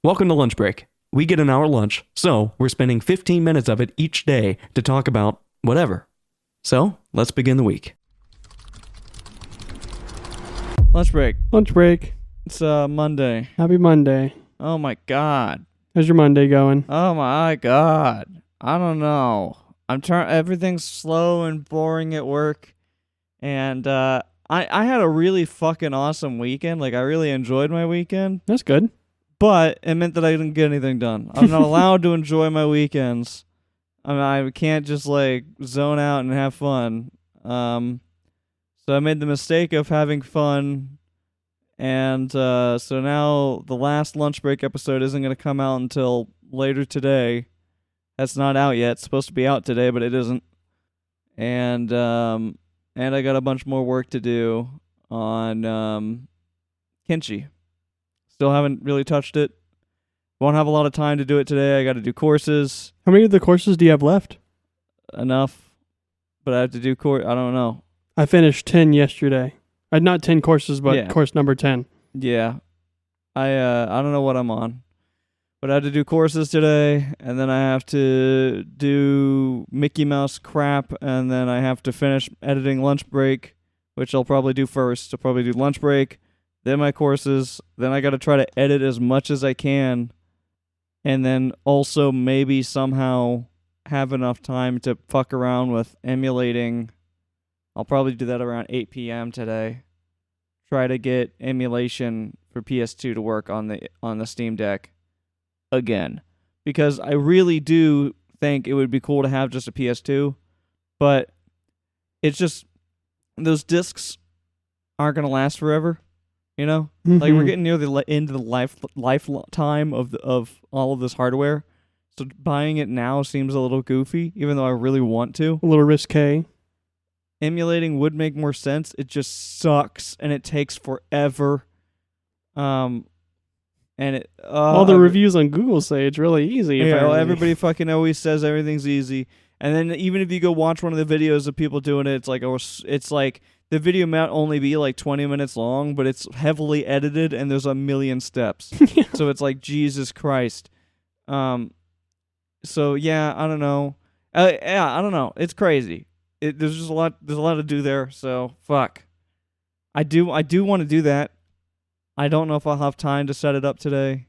Welcome to Lunch Break. We get an hour lunch, so we're spending 15 minutes of it each day to talk about whatever. So, let's begin the week. Lunch break. Lunch break. It's Monday. Happy Monday. Oh my god. How's your Monday going? Oh my god. I don't know. Everything's slow and boring at work. And I had a really fucking awesome weekend. Like I really enjoyed my weekend. That's good. But it meant that I didn't get anything done. I'm not allowed to enjoy my weekends. I can't just like zone out and have fun. So I made the mistake of having fun, and so now the last lunch break episode isn't going to come out until later today. That's not out yet. It's supposed to be out today, but it isn't. And I got a bunch more work to do on Kenshi. Still haven't really touched it. Won't have a lot of time to do it today. I got to do courses. How many of the courses do you have left? Enough. But I have to do I don't know. I finished 10 yesterday. Not 10 courses, but Yeah. course number 10. Yeah. I don't know what I'm on. But I have to do courses today, and then I have to do Mickey Mouse crap, and then I have to finish editing Lunch Break, which I'll probably do first. I'll probably do Lunch Break, then my courses, then I got to try to edit as much as I can, and then also maybe somehow have enough time to fuck around with emulating. I'll probably do that around 8 p.m. today. Try to get emulation for PS2 to work on the Steam Deck again, because I really do think it would be cool to have just a PS2, but it's just those discs aren't going to last forever. You know, like we're getting near the end of the lifetime of all of this hardware, so buying it now seems a little goofy, even though I really want to. A little risque. Emulating would make more sense. It just sucks, and it takes forever. And it all the reviews on Google say it's really easy. Yeah, well, everybody fucking always says everything's easy, and then even if you go watch one of the videos of people doing it, it's like the video might only be like 20 minutes long, but it's heavily edited and there's a million steps. So it's like, Jesus Christ. So yeah, I don't know. I don't know. It's crazy. There's just a lot to do there. So fuck. I do want to do that. I don't know if I'll have time to set it up today.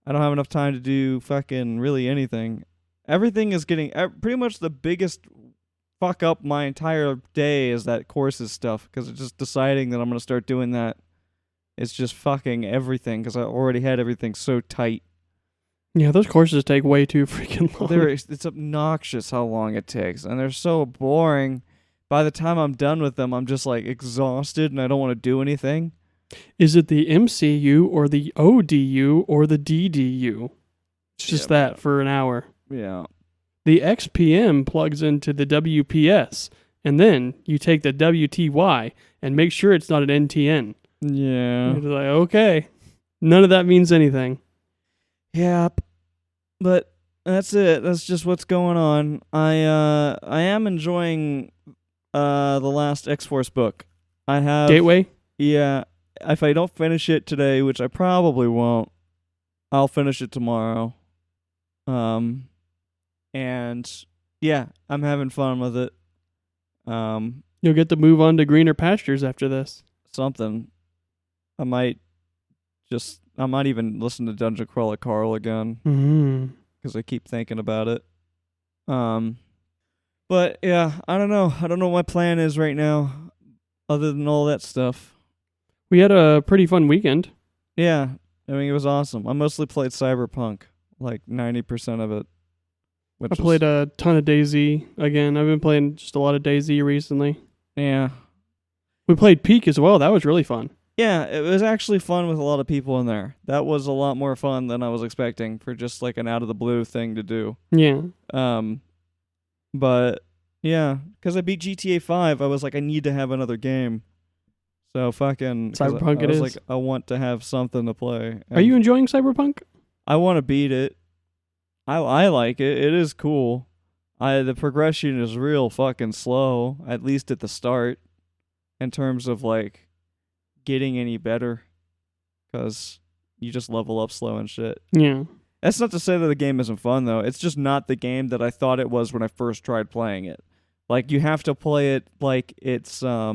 I don't have enough time to do fucking really anything. Everything is getting pretty much the biggest fuck up my entire day is that courses stuff, because it's just deciding that I'm going to start doing that. It's just fucking everything, because I already had everything so tight. Yeah, those courses take way too freaking long. It's obnoxious how long it takes, and they're so boring. By the time I'm done with them, I'm just like exhausted, and I don't want to do anything. Is it the MCU or the ODU or the DDU? It's just that for an hour. Yeah. The XPM plugs into the WPS, and then you take the WTY and make sure it's not an NTN. Yeah. It's like, okay. None of that means anything. Yep. But that's it. That's just what's going on. I am enjoying the last X-Force book. I have Gateway? Yeah. If I don't finish it today, which I probably won't, I'll finish it tomorrow. And yeah, I'm having fun with it. You'll get to move on to greener pastures after this. Something. I might even listen to Dungeon Crawler Carl again. Because I keep thinking about it. But yeah, I don't know. I don't know what my plan is right now, other than all that stuff. We had a pretty fun weekend. Yeah, I mean, it was awesome. I mostly played Cyberpunk, like 90% of it. I played a ton of DayZ again. I've been playing just a lot of DayZ recently. Yeah. We played Peak as well. That was really fun. Yeah, it was actually fun with a lot of people in there. That was a lot more fun than I was expecting for just like an out of the blue thing to do. Yeah. But yeah, because I beat GTA 5, I was like, I need to have another game. So fucking Cyberpunk I was is. like, I want to have something to play. Are you enjoying Cyberpunk? I want to beat it. I like it. It is cool. The progression is real fucking slow, at least at the start, in terms of like getting any better. Because you just level up slow and shit. Yeah. That's not to say that the game isn't fun, though. It's just not the game that I thought it was when I first tried playing it. Like, you have to play it like it's a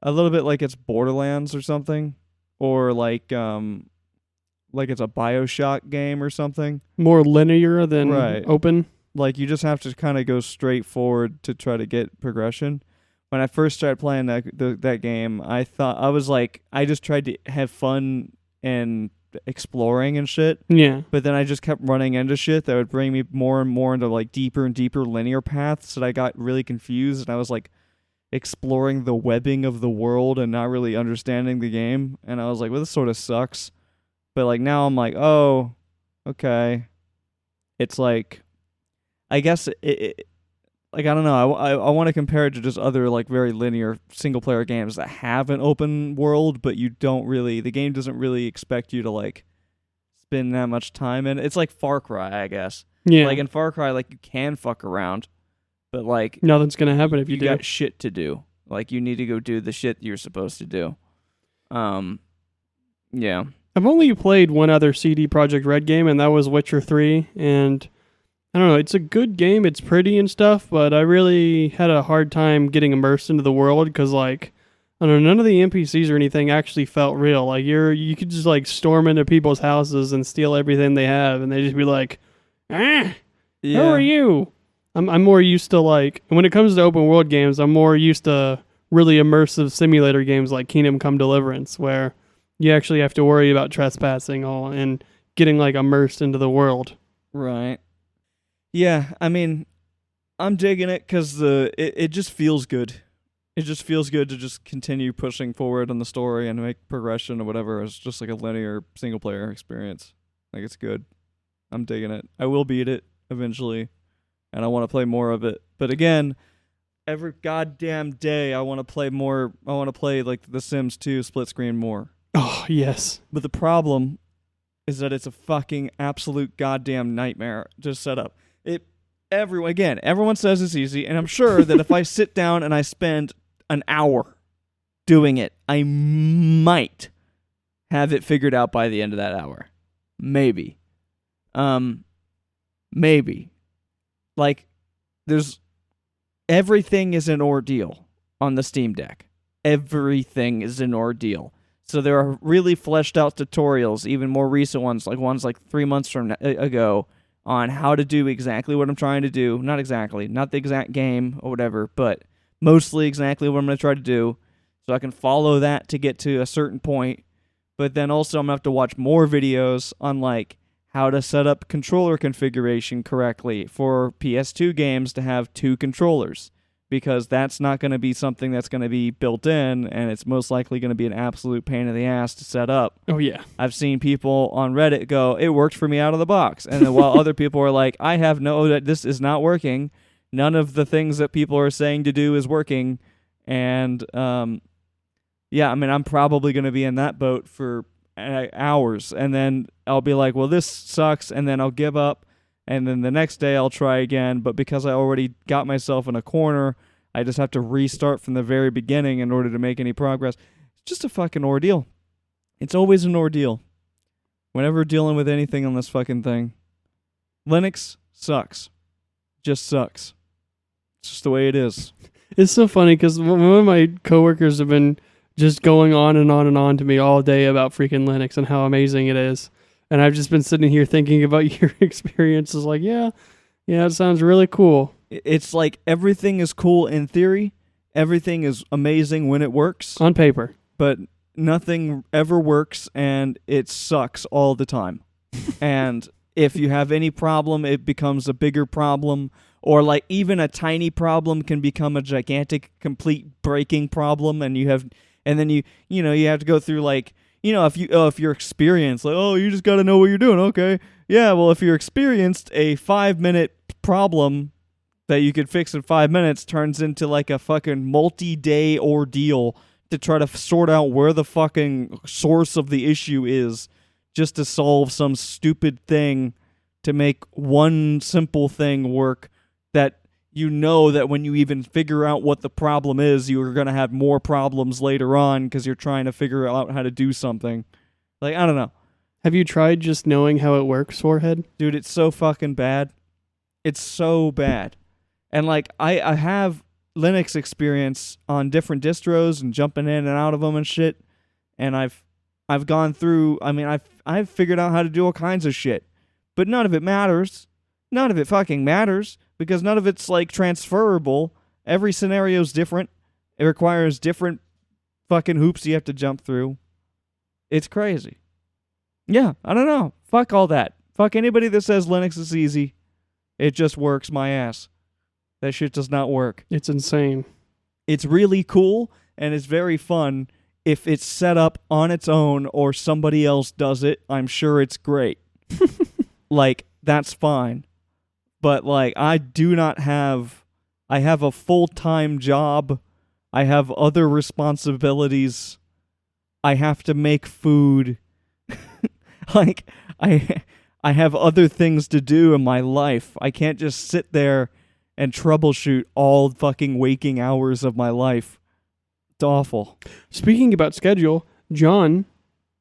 little bit like it's Borderlands or something, or like it's a BioShock game or something. More linear than Right. open. Like, you just have to kind of go straight forward to try to get progression. When I first started playing that game, I thought I was like, I just tried to have fun and exploring and shit. Yeah. But then I just kept running into shit that would bring me more and more into like deeper and deeper linear paths that I got really confused, and I was like exploring the webbing of the world and not really understanding the game, and I was like, well, this sort of sucks. But like now I'm like, oh, okay. It's like, I guess it like, I don't know. I want to compare it to just other like very linear single player games that have an open world, but you don't really, the game doesn't really expect you to like spend that much time in. It's like Far Cry, I guess. Yeah. Like in Far Cry, like you can fuck around, but like Nothing's gonna happen if you do. got shit to do. Like you need to go do the shit you're supposed to do. Yeah. I've only played one other CD Projekt Red game, and that was Witcher 3, and I don't know, it's a good game, it's pretty and stuff, but I really had a hard time getting immersed into the world, because, like, I don't know, none of the NPCs or anything actually felt real. Like, you could just, like, storm into people's houses and steal everything they have, and they just be like, Yeah. who are you? I'm more used to, like, when it comes to open world games, I'm more used to really immersive simulator games like Kingdom Come Deliverance, where you actually have to worry about trespassing and getting, like, immersed into the world. Right. Yeah, I mean, I'm digging it because it just feels good. It just feels good to just continue pushing forward on the story and make progression or whatever. It's just like a linear single player experience. Like, it's good. I'm digging it. I will beat it eventually, and I want to play more of it. But again, every goddamn day I want to play more. I want to play like The Sims 2 split screen more. Oh, yes. But the problem is that it's a fucking absolute goddamn nightmare to set up. Everyone says it's easy, and I'm sure that if I sit down and I spend an hour doing it, I might have it figured out by the end of that hour. Maybe. Maybe. Like, everything is an ordeal on the Steam Deck. Everything is an ordeal. So there are really fleshed out tutorials, even more recent ones, like ones like 3 months ago, on how to do exactly what I'm trying to do. Not exactly, not the exact game or whatever, but mostly exactly what I'm going to try to do, so I can follow that to get to a certain point. But then also I'm going to have to watch more videos on like how to set up controller configuration correctly for PS2 games to have 2 controllers, because that's not going to be something that's going to be built in, and it's most likely going to be an absolute pain in the ass to set up. Oh, yeah. I've seen people on Reddit go, it worked for me out of the box. And then while other people are like, that this is not working. None of the things that people are saying to do is working. And, yeah, I mean, I'm probably going to be in that boat for hours. And then I'll be like, well, this sucks. And then I'll give up. And then the next day I'll try again. But because I already got myself in a corner, I just have to restart from the very beginning in order to make any progress. It's just a fucking ordeal. It's always an ordeal. Whenever dealing with anything on this fucking thing. Linux sucks. Just sucks. It's just the way it is. It's so funny because one of my coworkers have been just going on and on and on to me all day about freaking Linux and how amazing it is. And I've just been sitting here thinking about your experiences like, yeah, it sounds really cool. It's like everything is cool in theory. Everything is amazing when it works. On paper. But nothing ever works, and it sucks all the time. And if you have any problem, it becomes a bigger problem. Or like even a tiny problem can become a gigantic, complete breaking problem. And then you have to go through like, if you're experienced, like, oh, you just got to know what you're doing. Okay. Yeah. Well, if you're experienced, a 5-minute problem that you could fix in 5 minutes turns into like a fucking multi-day ordeal to try to sort out where the fucking source of the issue is, just to solve some stupid thing to make one simple thing work that that when you even figure out what the problem is, you're going to have more problems later on because you're trying to figure out how to do something. Like, I don't know. Have you tried just knowing how it works, Forehead? Dude, it's so fucking bad. It's so bad. And like I have Linux experience on different distros and jumping in and out of them and shit. And I've gone through, I mean, I've figured out how to do all kinds of shit. But none of it matters. None of it fucking matters because none of it's like transferable. Every scenario's different. It requires different fucking hoops you have to jump through. It's crazy. Yeah, I don't know. Fuck all that. Fuck anybody that says Linux is easy. It just works my ass. That shit does not work. It's insane. It's really cool and it's very fun if it's set up on its own or somebody else does it. I'm sure it's great. Like, that's fine. But like, I have a full-time job. I have other responsibilities. I have to make food. Like, I have other things to do in my life. I can't just sit there and troubleshoot all fucking waking hours of my life. It's awful. Speaking about schedule, John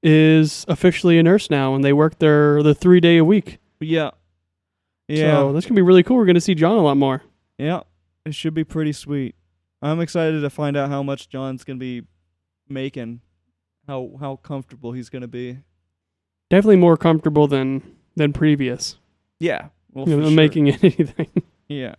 is officially a nurse now, and they work the 3 day a week. Yeah. So that's going to be really cool. We're going to see John a lot more. Yeah. It should be pretty sweet. I'm excited to find out how much John's going to be making. How comfortable he's going to be. Definitely more comfortable than previous. Yeah. Well, You know, for sure. making anything. Yeah.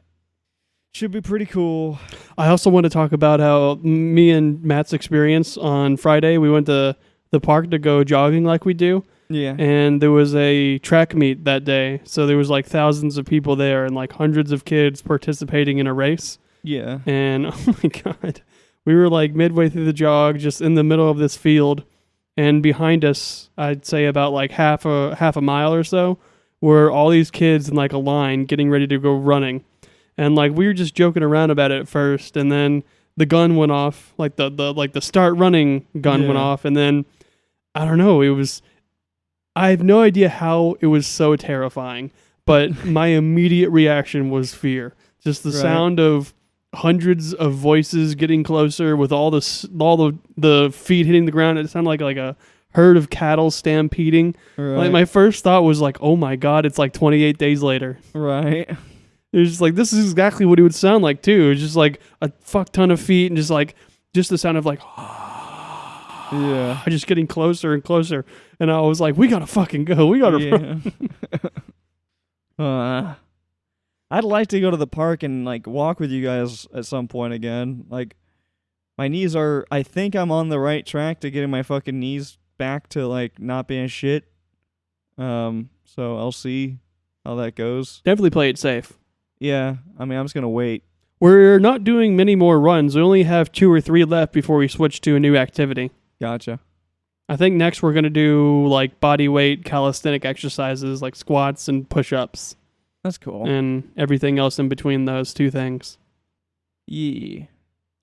Should be pretty cool. I also want to talk about how me and Matt's experience on Friday, we went to the park to go jogging like we do. Yeah. And there was a track meet that day. So there was like thousands of people there and like hundreds of kids participating in a race. Yeah. And oh my God, we were like midway through the jog, just in the middle of this field. And behind us, I'd say about like half a mile or so, were all these kids in like a line getting ready to go running. And like we were just joking around about it at first, and then the gun went off, like the start running gun went off, and then I don't know, I have no idea how it was so terrifying, but my immediate reaction was fear. Just the sound of hundreds of voices getting closer with all the feet hitting the ground. It sounded like a herd of cattle stampeding. Right. Like my first thought was like, oh my God, it's like 28 days later. Right. It was just like, this is exactly what it would sound like too. It's just like a fuck ton of feet and just the sound of like, Yeah. just getting closer and closer. And I was like, we gotta fucking go. We gotta run. I'd like to go to the park and like walk with you guys at some point again. Like, my knees are, I think I'm on the right track to getting my fucking knees back to like not being shit. So I'll see how that goes. Definitely play it safe. Yeah, I mean, I'm just gonna wait. We're not doing many more runs. We only have 2 or 3 left before we switch to a new activity. Gotcha. I think next we're going to do like body weight calisthenic exercises like squats and push-ups That's cool. and everything else in between those 2 things. Yeah.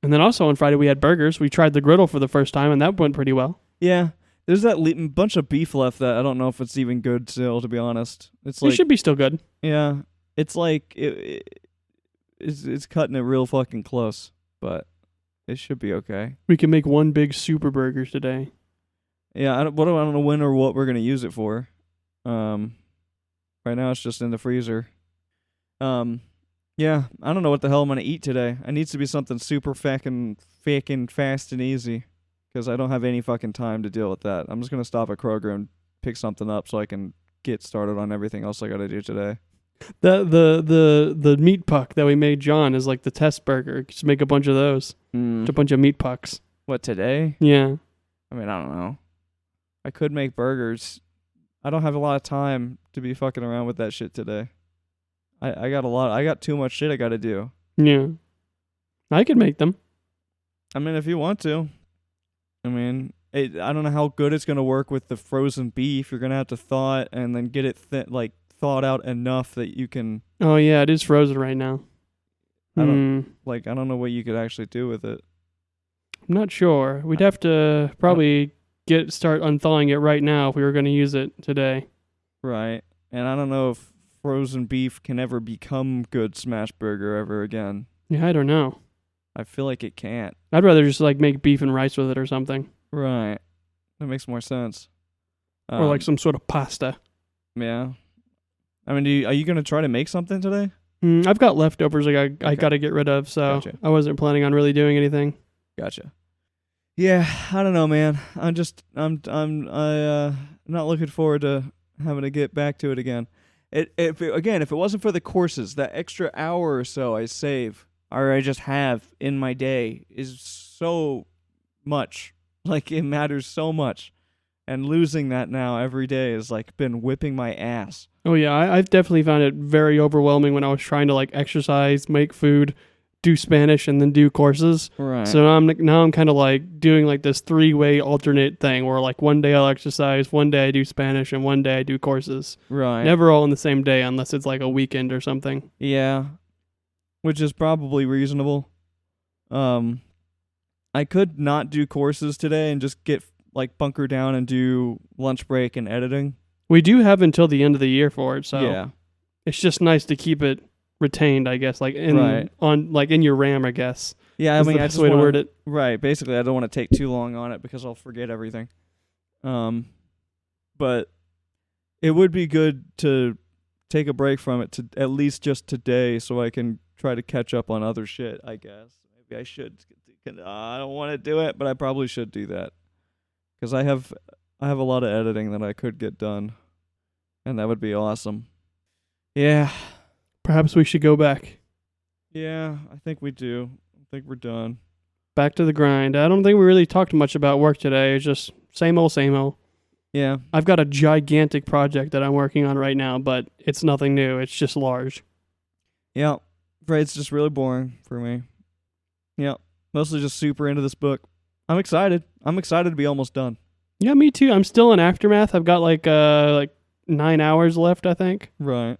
And then also on Friday we had burgers. We tried the griddle for the first time and that went pretty well. Yeah. There's that bunch of beef left that I don't know if it's even good still, to be honest. It's It like, should be still good. yeah, it's like it's cutting it real fucking close, but it should be okay. We can make one big super burger today. Yeah, I don't know when or what we're gonna use it for. Right now it's just in the freezer. Yeah, I don't know what the hell I'm gonna eat today. It needs to be something super fucking fast and easy, because I don't have any fucking time to deal with that. I'm just gonna stop at Kroger and pick something up so I can get started on everything else I gotta do today. The meat puck that we made John is like the test burger. Just make a bunch of those. Just a bunch of meat pucks. What, today? Yeah. I mean, I don't know. I could make burgers. I don't have a lot of time to be fucking around with that shit today. I got too much shit I gotta do. Yeah. I could make them. I mean, if you want to. I mean, I don't know how good it's gonna work with the frozen beef. You're gonna have to thaw it and then get it thawed out enough that you can. Oh yeah, it is frozen right now. I don't know what you could actually do with it. I'm not sure. We'd have to probably start unthawing it right now if we were going to use it today. Right. And I don't know if frozen beef can ever become good smash burger ever again. Yeah, I don't know. I feel like it can't. I'd rather just like make beef and rice with it or something. Right. That makes more sense. or like some sort of pasta. Yeah. I mean, are you going to try to make something today? I've got leftovers I got to get rid of, so Gotcha. I wasn't planning on really doing anything. Gotcha. Yeah, I don't know, man. I'm not looking forward to having to get back to it again. If it wasn't for the courses, that extra hour or so I save or I just have in my day is so much. Like, it matters so much. And losing that now every day has like been whipping my ass. Oh yeah, I've definitely found it very overwhelming when I was trying to like exercise, make food, do Spanish, and then do courses. Right. So now I'm kind of like doing like this 3-way alternate thing where like one day I'll exercise, one day I do Spanish, and one day I do courses. Right. Never all in the same day unless it's like a weekend or something. Yeah. Which is probably reasonable. I could not do courses today and just get like bunker down and do lunch break and editing. We do have until the end of the year for it, so yeah. it's just nice to keep it retained, I guess, like in in your RAM, I guess. Yeah, I mean, that's I the way to word it. Right. Basically, I don't want to take too long on it because I'll forget everything. But it would be good to take a break from it to at least just today, so I can try to catch up on other shit. I guess maybe I should. I don't want to do it, but I probably should do that because I have a lot of editing that I could get done, and that would be awesome. Yeah. Perhaps we should go back. Yeah, I think we do. I think we're done. Back to the grind. I don't think we really talked much about work today. It's just same old, same old. Yeah. I've got a gigantic project that I'm working on right now, but it's nothing new. It's just large. Yeah. Right, it's just really boring for me. Yeah. Mostly just super into this book. I'm excited. I'm excited to be almost done. Yeah, me too. I'm still in Aftermath. I've got like 9 hours left, I think. Right.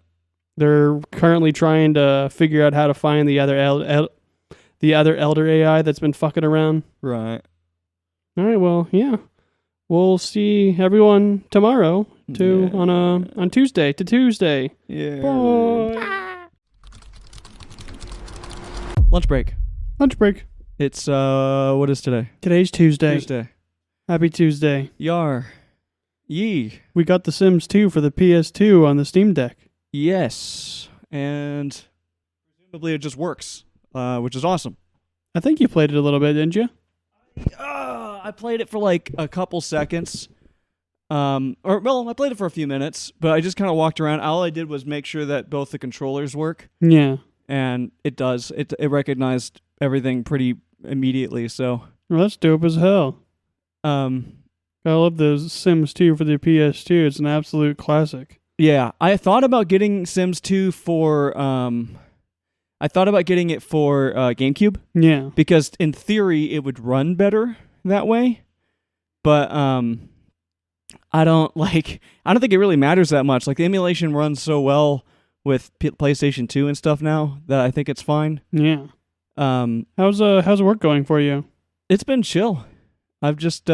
They're currently trying to figure out how to find the other elder AI that's been fucking around. Right. All right, well, yeah. We'll see everyone tomorrow on Tuesday to Tuesday. Yeah. Bye. Lunch break. Lunch break. It's what is today? Today's Tuesday. Tuesday. Happy Tuesday. Yar. Yee. We got The Sims 2 for the PS2 on the Steam Deck. Yes. And presumably it just works, which is awesome. I think you played it a little bit, didn't you? I played it for like a couple seconds. I played it for a few minutes, but I just kind of walked around. All I did was make sure that both the controllers work. Yeah. And it does. It recognized everything pretty immediately, so. Well, that's dope as hell. I love the Sims 2 for the PS2. It's an absolute classic. Yeah, I thought about getting Sims 2 for I thought about getting it for GameCube. Yeah. Because in theory it would run better that way. But I don't think it really matters that much. Like, the emulation runs so well with PlayStation 2 and stuff now that I think it's fine. Yeah. How's work going for you? It's been chill. I've just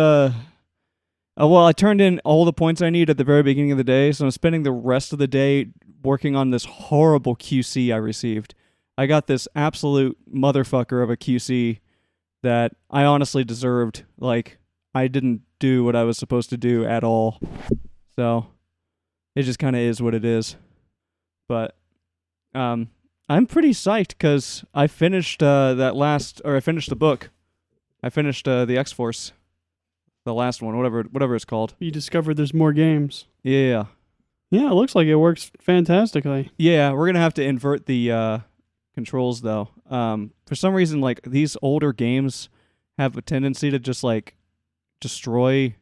I turned in all the points I need at the very beginning of the day, so I'm spending the rest of the day working on this horrible QC I received. I got this absolute motherfucker of a QC that I honestly deserved. Like, I didn't do what I was supposed to do at all. So, it just kind of is what it is. But, I'm pretty psyched because I finished I finished the book. I finished the X-Force. The last one, whatever it's called. You discovered there's more games. Yeah. Yeah, it looks like it works fantastically. Yeah, we're gonna have to invert the controls though. For some reason, like, these older games have a tendency to just like destroy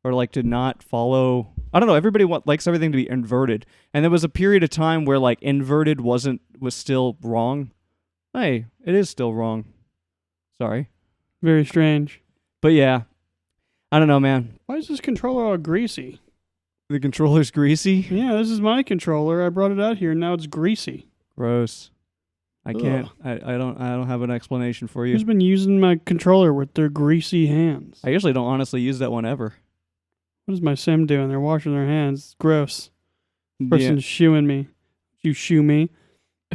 or like to not follow. I don't know. Everybody likes everything to be inverted, and there was a period of time where like inverted was still wrong. Hey, it is still wrong. Sorry. Very strange. But yeah. I don't know, man. Why is this controller all greasy? The controller's greasy? Yeah, this is my controller. I brought it out here, and now it's greasy. Gross. I can't. Ugh. I don't have an explanation for you. Who's been using my controller with their greasy hands? I usually don't honestly use that one ever. What is my sim doing? They're washing their hands. Gross. Person's shooing me. You shoo me.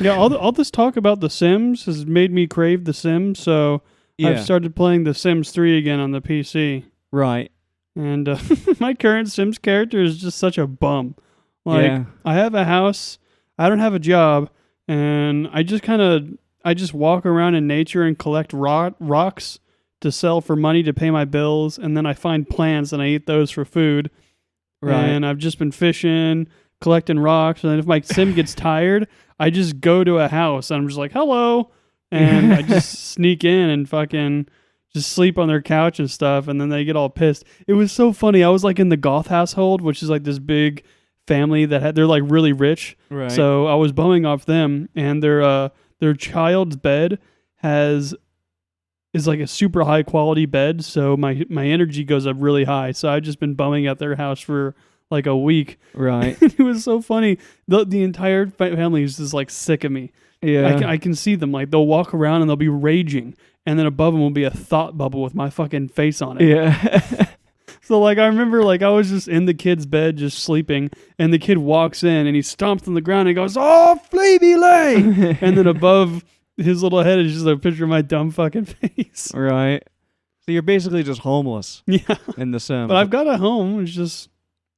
Yeah, all this talk about The Sims has made me crave The Sims, so I've started playing The Sims 3 again on the PC. Right. And my current Sims character is just such a bum. Like, I have a house, I don't have a job, and I just walk around in nature and collect rocks to sell for money to pay my bills, and then I find plants and I eat those for food. Right. And I've just been fishing, collecting rocks, and then if my sim gets tired, I just go to a house and I'm just like, hello, and I just sneak in and fucking just sleep on their couch and stuff, and then they get all pissed. It was so funny. I was like in the Goth household, which is like this big family that they're like really rich. Right. So I was bumming off them, and their child's bed is like a super high quality bed, so my energy goes up really high. So I've just been bumming at their house for like a week. Right. It was so funny. The entire family is just like sick of me. Yeah. I can see them, like they'll walk around and they'll be raging, and then above them will be a thought bubble with my fucking face on it. Yeah. So like I remember like I was just in the kid's bed just sleeping, and the kid walks in and he stomps on the ground and he goes, "Oh, Fleeby lay!" And then above his little head is just a picture of my dumb fucking face. Right. So you're basically just homeless Yeah. in The Sims. But I've got a home. It's just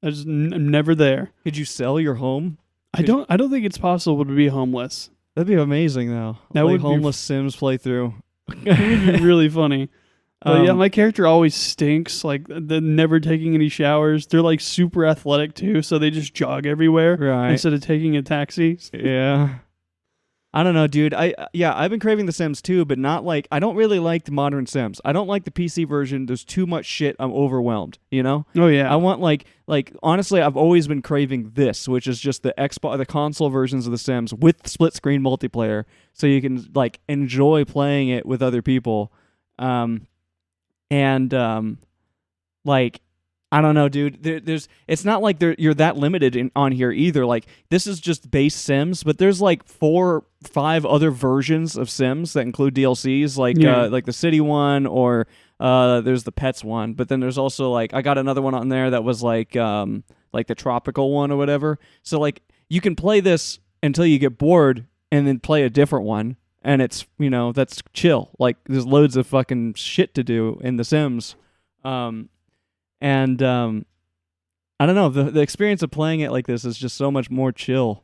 I'm never there. Could you sell your home? I don't think it's possible to be homeless. That'd be amazing, though. That like would be homeless Sims playthrough. It would be really funny. But yeah, Um, my character always stinks. Like they're never taking any showers. They're like super athletic too, so they just jog everywhere Right. instead of taking a taxi. Yeah. I don't know, dude. I've been craving The Sims too, but not like I don't really like the modern Sims. I don't like the PC version. There's too much shit. I'm overwhelmed, you know? Oh yeah. I want like honestly, I've always been craving this, which is just the the console versions of The Sims with split screen multiplayer, so you can like enjoy playing it with other people. Like I don't know, dude. It's not like you're that limited on here either. Like this is just base Sims, but there's like 4, 5 other versions of Sims that include DLCs, like the city one, or there's the pets one. But then there's also like I got another one on there that was like the tropical one or whatever. So like you can play this until you get bored and then play a different one, and it's that's chill. Like there's loads of fucking shit to do in The Sims. I don't know, the experience of playing it like this is just so much more chill,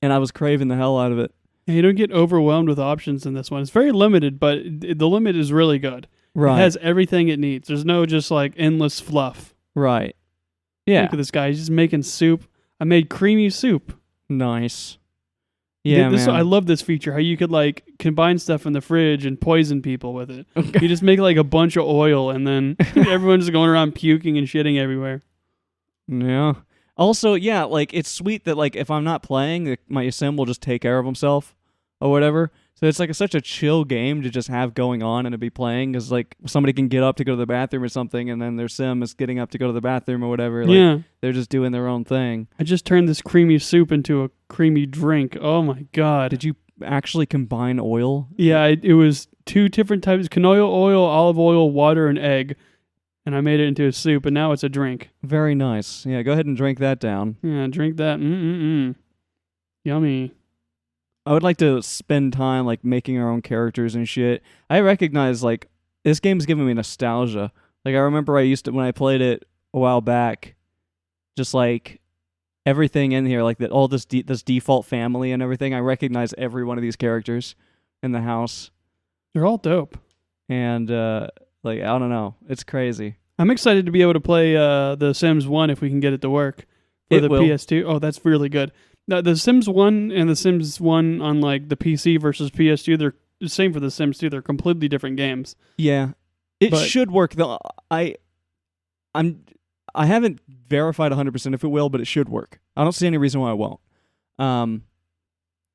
and I was craving the hell out of it. And you don't get overwhelmed with options in this one. It's very limited, but the limit is really good. Right. It has everything it needs. There's no just like endless fluff. Right. Yeah. Look at this guy. He's just making soup. I made creamy soup. Nice. Yeah, man. man. I love this feature, how you could like combine stuff in the fridge and poison people with it. You just make like a bunch of oil, and then everyone's going around puking and shitting everywhere. Yeah. Also, yeah, like it's sweet that like if I'm not playing, my sim will just take care of himself or whatever. So it's like such a chill game to just have going on and to be playing, because like somebody can get up to go to the bathroom or something, and then their sim is getting up to go to the bathroom or whatever. Like, yeah. They're just doing their own thing. I just turned this creamy soup into a creamy drink. Oh my god. Did you actually combine oil? Yeah, it was 2 different types: canola oil, olive oil, water, and egg. And I made it into a soup, and now it's a drink. Very nice. Yeah, go ahead and drink that down. Yeah, drink that. Yummy. I would like to spend time like making our own characters and shit. I recognize like this game's giving me nostalgia. Like I remember I used to, when I played it a while back, just like everything in here, like that, all this default family and everything. I recognize every one of these characters in the house, They're all dope. and like I don't know, it's crazy. I'm excited to be able to play The Sims 1 if we can get it to work for It the will. PS2. Oh, that's really good. Now, The Sims 1 and The Sims 1 on like the PC versus PS2, they're the same for The Sims 2. They're completely different games. Yeah, it But- should work though. I haven't verified 100% if it will, but it should work. I don't see any reason why it won't.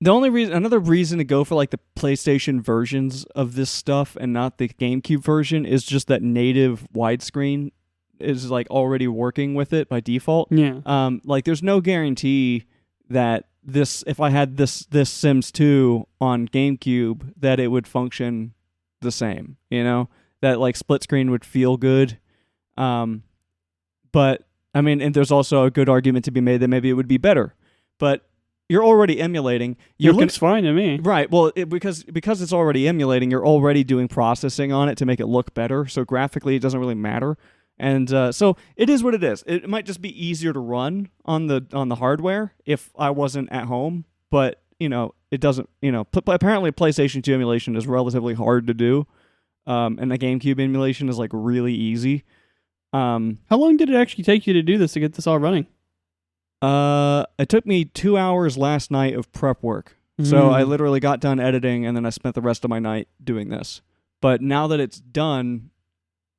Another reason to go for like the PlayStation versions of this stuff and not the GameCube version is just that native widescreen is like already working with it by default. Yeah. Like there's no guarantee that if I had this Sims 2 on GameCube, that it would function the same, that like split screen would feel good. But I mean, and there's also a good argument to be made that maybe it would be better, but you're already emulating. It looks fine to me. Right. Well, because it's already emulating, you're already doing processing on it to make it look better. So graphically, it doesn't really matter. And so it is what it is. It might just be easier to run on the hardware if I wasn't at home, but it doesn't. Apparently PlayStation 2 emulation is relatively hard to do, and the GameCube emulation is like really easy. How long did it actually take you to do this to get this all running? It took me 2 hours last night of prep work. So I literally got done editing, and then I spent the rest of my night doing this. But now that it's done,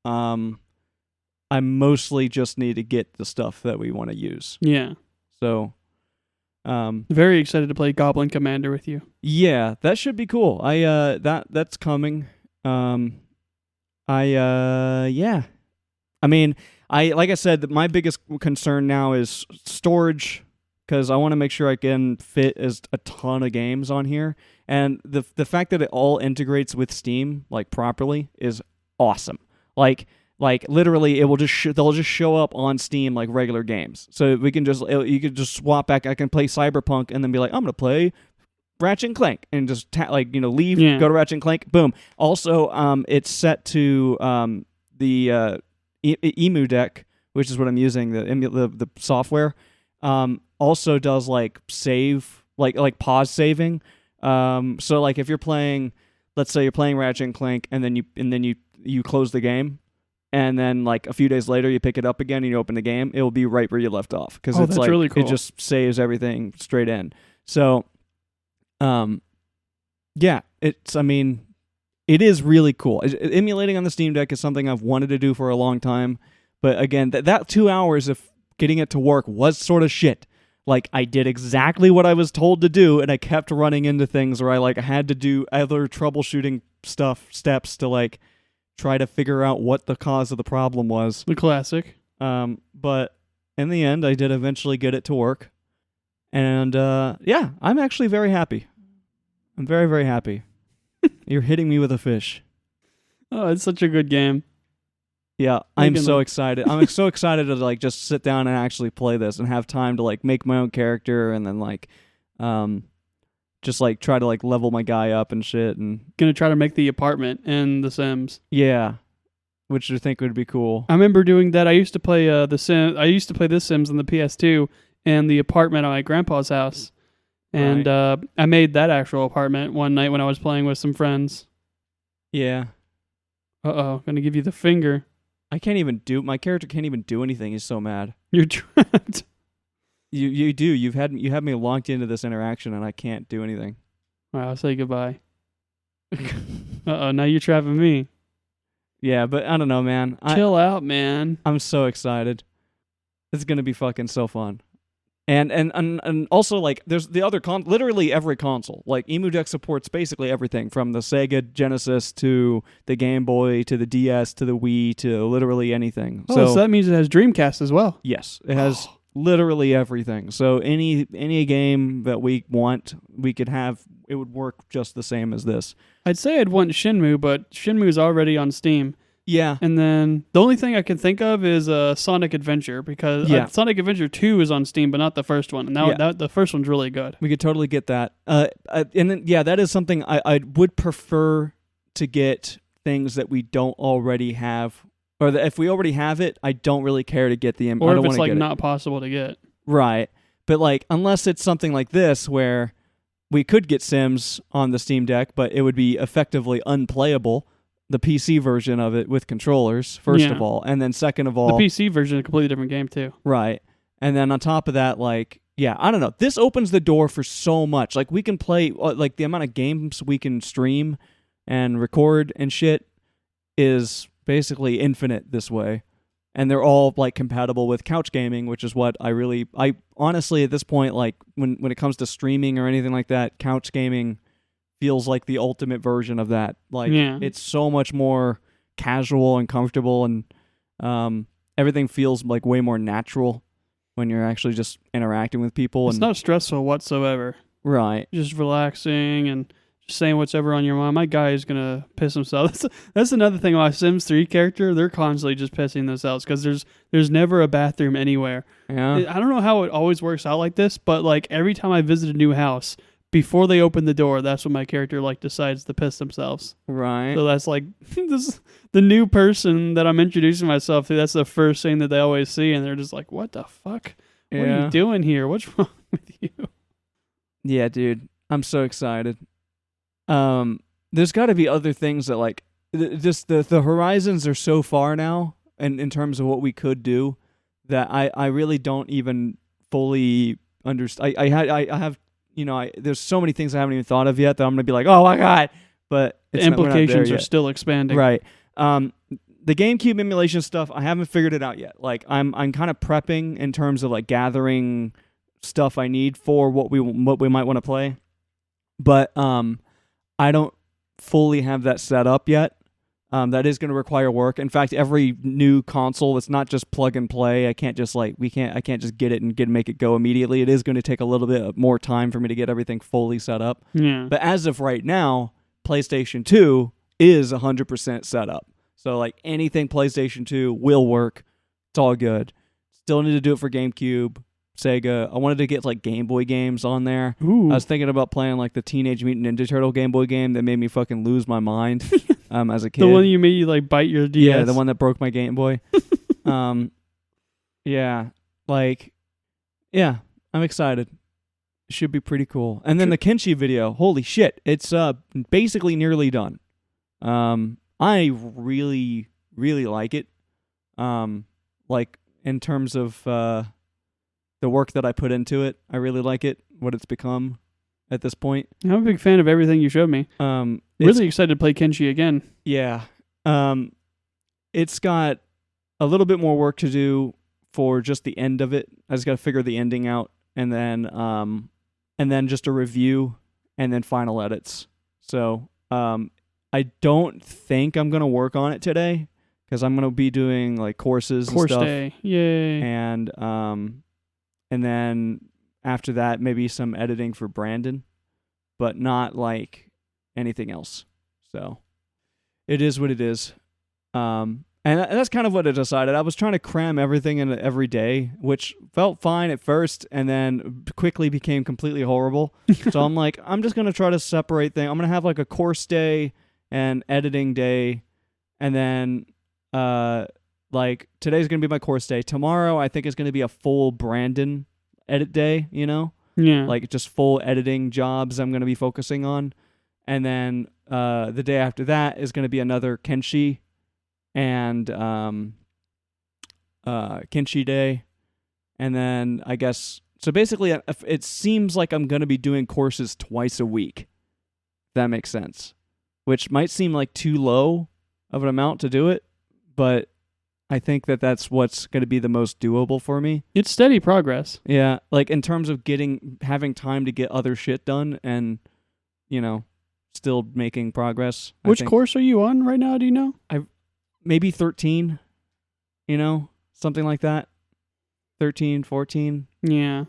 I mostly just need to get the stuff that we want to use. Yeah. So, very excited to play Goblin Commander with you. Yeah, that should be cool. That's coming. Yeah. I mean, like I said, my biggest concern now is storage, because I want to make sure I can fit a ton of games on here, and the fact that it all integrates with Steam like properly is awesome. Like literally, it will they'll just show up on Steam like regular games. So we can you can just swap back. I can play Cyberpunk and then be like, I'm gonna play Ratchet and Clank, and just leave, go to Ratchet and Clank, boom. Also, it's set to the Emu deck, which is what I'm using, the software. Also does like save, like pause saving. So like if you're playing, let's say you're playing Ratchet and Clank, and then you close the game, and then like a few days later you pick it up again and you open the game, it will be right where you left off, because it's like really cool. It just saves everything straight in. So, yeah, it is really cool. Emulating on the Steam Deck is something I've wanted to do for a long time, but again, that 2 hours of getting it to work was sort of shit. Like, I did exactly what I was told to do, and I kept running into things where I had to do other troubleshooting steps to like try to figure out what the cause of the problem was. The classic. But in the end, I did eventually get it to work, and yeah, I'm actually very happy. I'm very, very happy. You're hitting me with a fish. Oh, it's such a good game. Yeah, I'm so excited. I'm so excited to like just sit down and actually play this and have time to like make my own character, and then like just like try to like level my guy up and shit, and gonna try to make the apartment in The Sims. Yeah, which I think would be cool. I remember doing that. I used to play I used to play The Sims on the PS2 and the apartment at my grandpa's house. And I made that actual apartment one night when I was playing with some friends. Yeah. Uh-oh, gonna give you the finger. My character can't even do anything. He's so mad. You're trapped. You do. You had me locked into this interaction, and I can't do anything. All right, I'll say goodbye. Uh-oh, now you're trapping me. Yeah, but I don't know, man. Chill out, man. I'm so excited. It's gonna be fucking so fun. And also, like, there's the other literally every console. Like, Emu Deck supports basically everything, from the Sega Genesis to the Game Boy to the DS to the Wii to literally anything. Oh, so that means it has Dreamcast as well. Yes, it has literally everything. So any game that we want, we could have. It would work just the same as this. I'd say I'd want Shenmue, but Shenmue's already on Steam. Yeah. And then the only thing I can think of is Sonic Adventure, because Sonic Adventure 2 is on Steam, but not the first one. And the first one's really good. We could totally get that. And then, that is something I would prefer to get, things that we don't already have. Or if we already have it, I don't really care to get the... Or if it's like not possible to get. Right. But like, unless it's something like this where we could get Sims on the Steam Deck, but it would be effectively unplayable. The PC version of it with controllers, first of all, and then second of all... The PC version is a completely different game, too. Right. And then on top of that, like, I don't know. This opens the door for so much. Like, we can play... Like, the amount of games we can stream and record and shit is basically infinite this way. And they're all, like, compatible with couch gaming, which is what I honestly, at this point, like, when it comes to streaming or anything like that, couch gaming feels like the ultimate version of that. Like, it's so much more casual and comfortable, and everything feels like way more natural when you're actually just interacting with people. It's not stressful whatsoever. Right. Just relaxing and just saying whatever on your mind. My guy is going to piss himself. That's another thing about Sims 3 character. They're constantly just pissing themselves because there's never a bathroom anywhere. Yeah. I don't know how it always works out like this, but like every time I visit a new house, before they open the door, that's when my character like decides to piss themselves. Right. So that's like this the new person that I'm introducing myself to. That's the first thing that they always see, and they're just like, "What the fuck? What are you doing here? What's wrong with you?" Yeah, dude. I'm so excited. There's got to be other things that like just the horizons are so far now, and in terms of what we could do, that I really don't even fully understand. I have there's so many things I haven't even thought of yet that I'm gonna be like, oh my god, but The implications are still expanding. right. The GameCube emulation stuff, I haven't figured it out yet. Like I'm kind of prepping in terms of like gathering stuff I need for what we might want to play, but I don't fully have that set up yet. That is going to require work. In fact, every new console, it's not just plug and play. I can't just get it and make it go immediately. It is going to take a little bit more time for me to get everything fully set up. Yeah. But as of right now, PlayStation 2 is 100% set up. So like anything PlayStation 2 will work. It's all good. Still need to do it for GameCube, Sega. I wanted to get like Game Boy games on there. Ooh. I was thinking about playing like the Teenage Mutant Ninja Turtle Game Boy game that made me fucking lose my mind as a kid. The one you made you like bite your DS. Yeah, the one that broke my Game Boy. Yeah, I'm excited. It should be pretty cool. And then the Kenshi video, holy shit, it's basically nearly done. I really, really like it. Like in terms of the work that I put into it, I really like it, what it's become at this point. I'm a big fan of everything you showed me. Really excited to play Kenshi again. Yeah. It's got a little bit more work to do for just the end of it. I just got to figure the ending out, and then just a review, and then final edits. So I don't think I'm gonna work on it today because I'm gonna be doing like courses and stuff. Course day, yay! And then after that, maybe some editing for Brandon, but not like anything else. So it is what it is. And that's kind of what I decided. I was trying to cram everything into every day, which felt fine at first and then quickly became completely horrible. So I'm like, I'm just going to try to separate things. I'm going to have like a course day and editing day. And then like today's going to be my course day. Tomorrow I think is going to be a full Brandon edit day, you know? Yeah. Like just full editing jobs I'm going to be focusing on. And then the day after that is going to be another Kenshi and Kenshi day. And then I guess, so basically it seems like I'm going to be doing courses twice a week. If that makes sense. Which might seem like too low of an amount to do it, but I think that that's what's going to be the most doable for me. It's steady progress. Yeah, like in terms of having time to get other shit done and, you know, still making progress. Which course are you on right now, do you know? Maybe 13, you know, something like that. 13, 14. Yeah.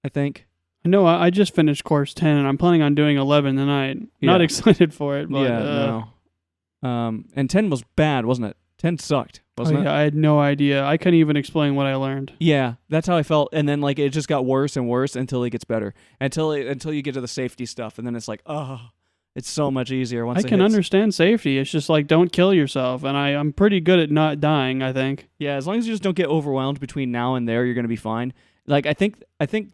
I think. I know I just finished course 10 and I'm planning on doing 11 tonight. Not excited for it, but no. And 10 was bad, wasn't it? 10 sucked, wasn't it? I had no idea. I couldn't even explain what I learned. Yeah, that's how I felt. And then like it just got worse and worse until it gets better. Until you get to the safety stuff, and then it's like, oh, it's so much easier once I it can hits. understand safety. It's just like, don't kill yourself. And I'm pretty good at not dying, I think. Yeah, as long as you just don't get overwhelmed between now and there, you're going to be fine. Like I think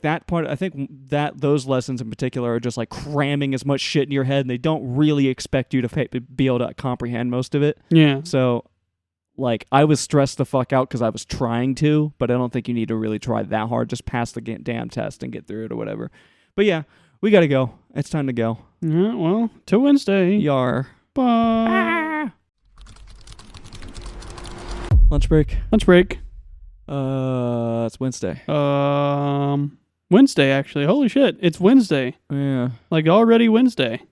that those lessons in particular are just like cramming as much shit in your head, and they don't really expect you to be able to comprehend most of it. Yeah. So like I was stressed the fuck out because I was trying to, but I don't think you need to really try that hard. Just pass the damn test and get through it or whatever. But yeah, we got to go. It's time to go. Yeah, well, till Wednesday. Yar. Bye. Lunch break. Lunch break. It's Wednesday. Wednesday, actually. Holy shit, it's Wednesday. Yeah. Like already Wednesday.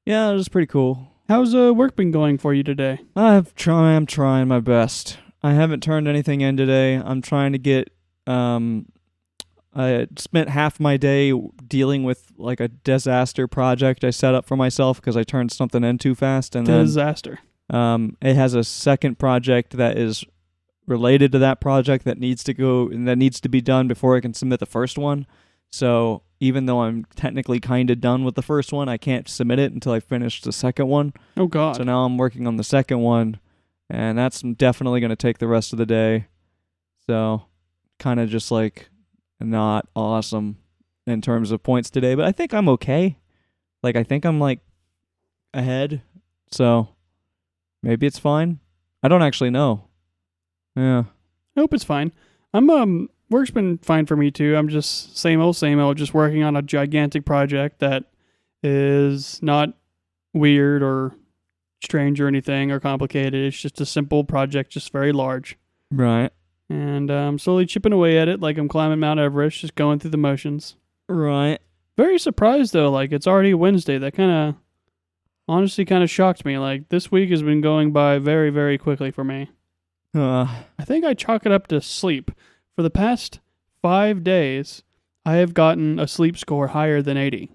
Yeah, it was pretty cool. How's work been going for you today? I'm trying my best. I haven't turned anything in today. I'm trying to get, I spent half my day dealing with like a disaster project I set up for myself because I turned something in too fast. And Disaster. Then, it has a second project that is related to that project that needs to be done before I can submit the first one. So even though I'm technically kind of done with the first one, I can't submit it until I finish the second one. Oh God. So now I'm working on the second one, and that's definitely going to take the rest of the day. So kind of just like not awesome in terms of points today, but I think I'm okay. Like I think I'm like ahead. So maybe it's fine. I don't actually know. Yeah. I hope it's fine. I'm work's been fine for me too. I'm just same old, just working on a gigantic project that is not weird or strange or anything or complicated. It's just a simple project, just very large. Right. And I'm slowly chipping away at it like I'm climbing Mount Everest, just going through the motions. Right. Very surprised though, like it's already Wednesday. That honestly kind of shocked me. Like this week has been going by very, very quickly for me. I think I chalk it up to sleep. For the past 5 days, I have gotten a sleep score higher than 80.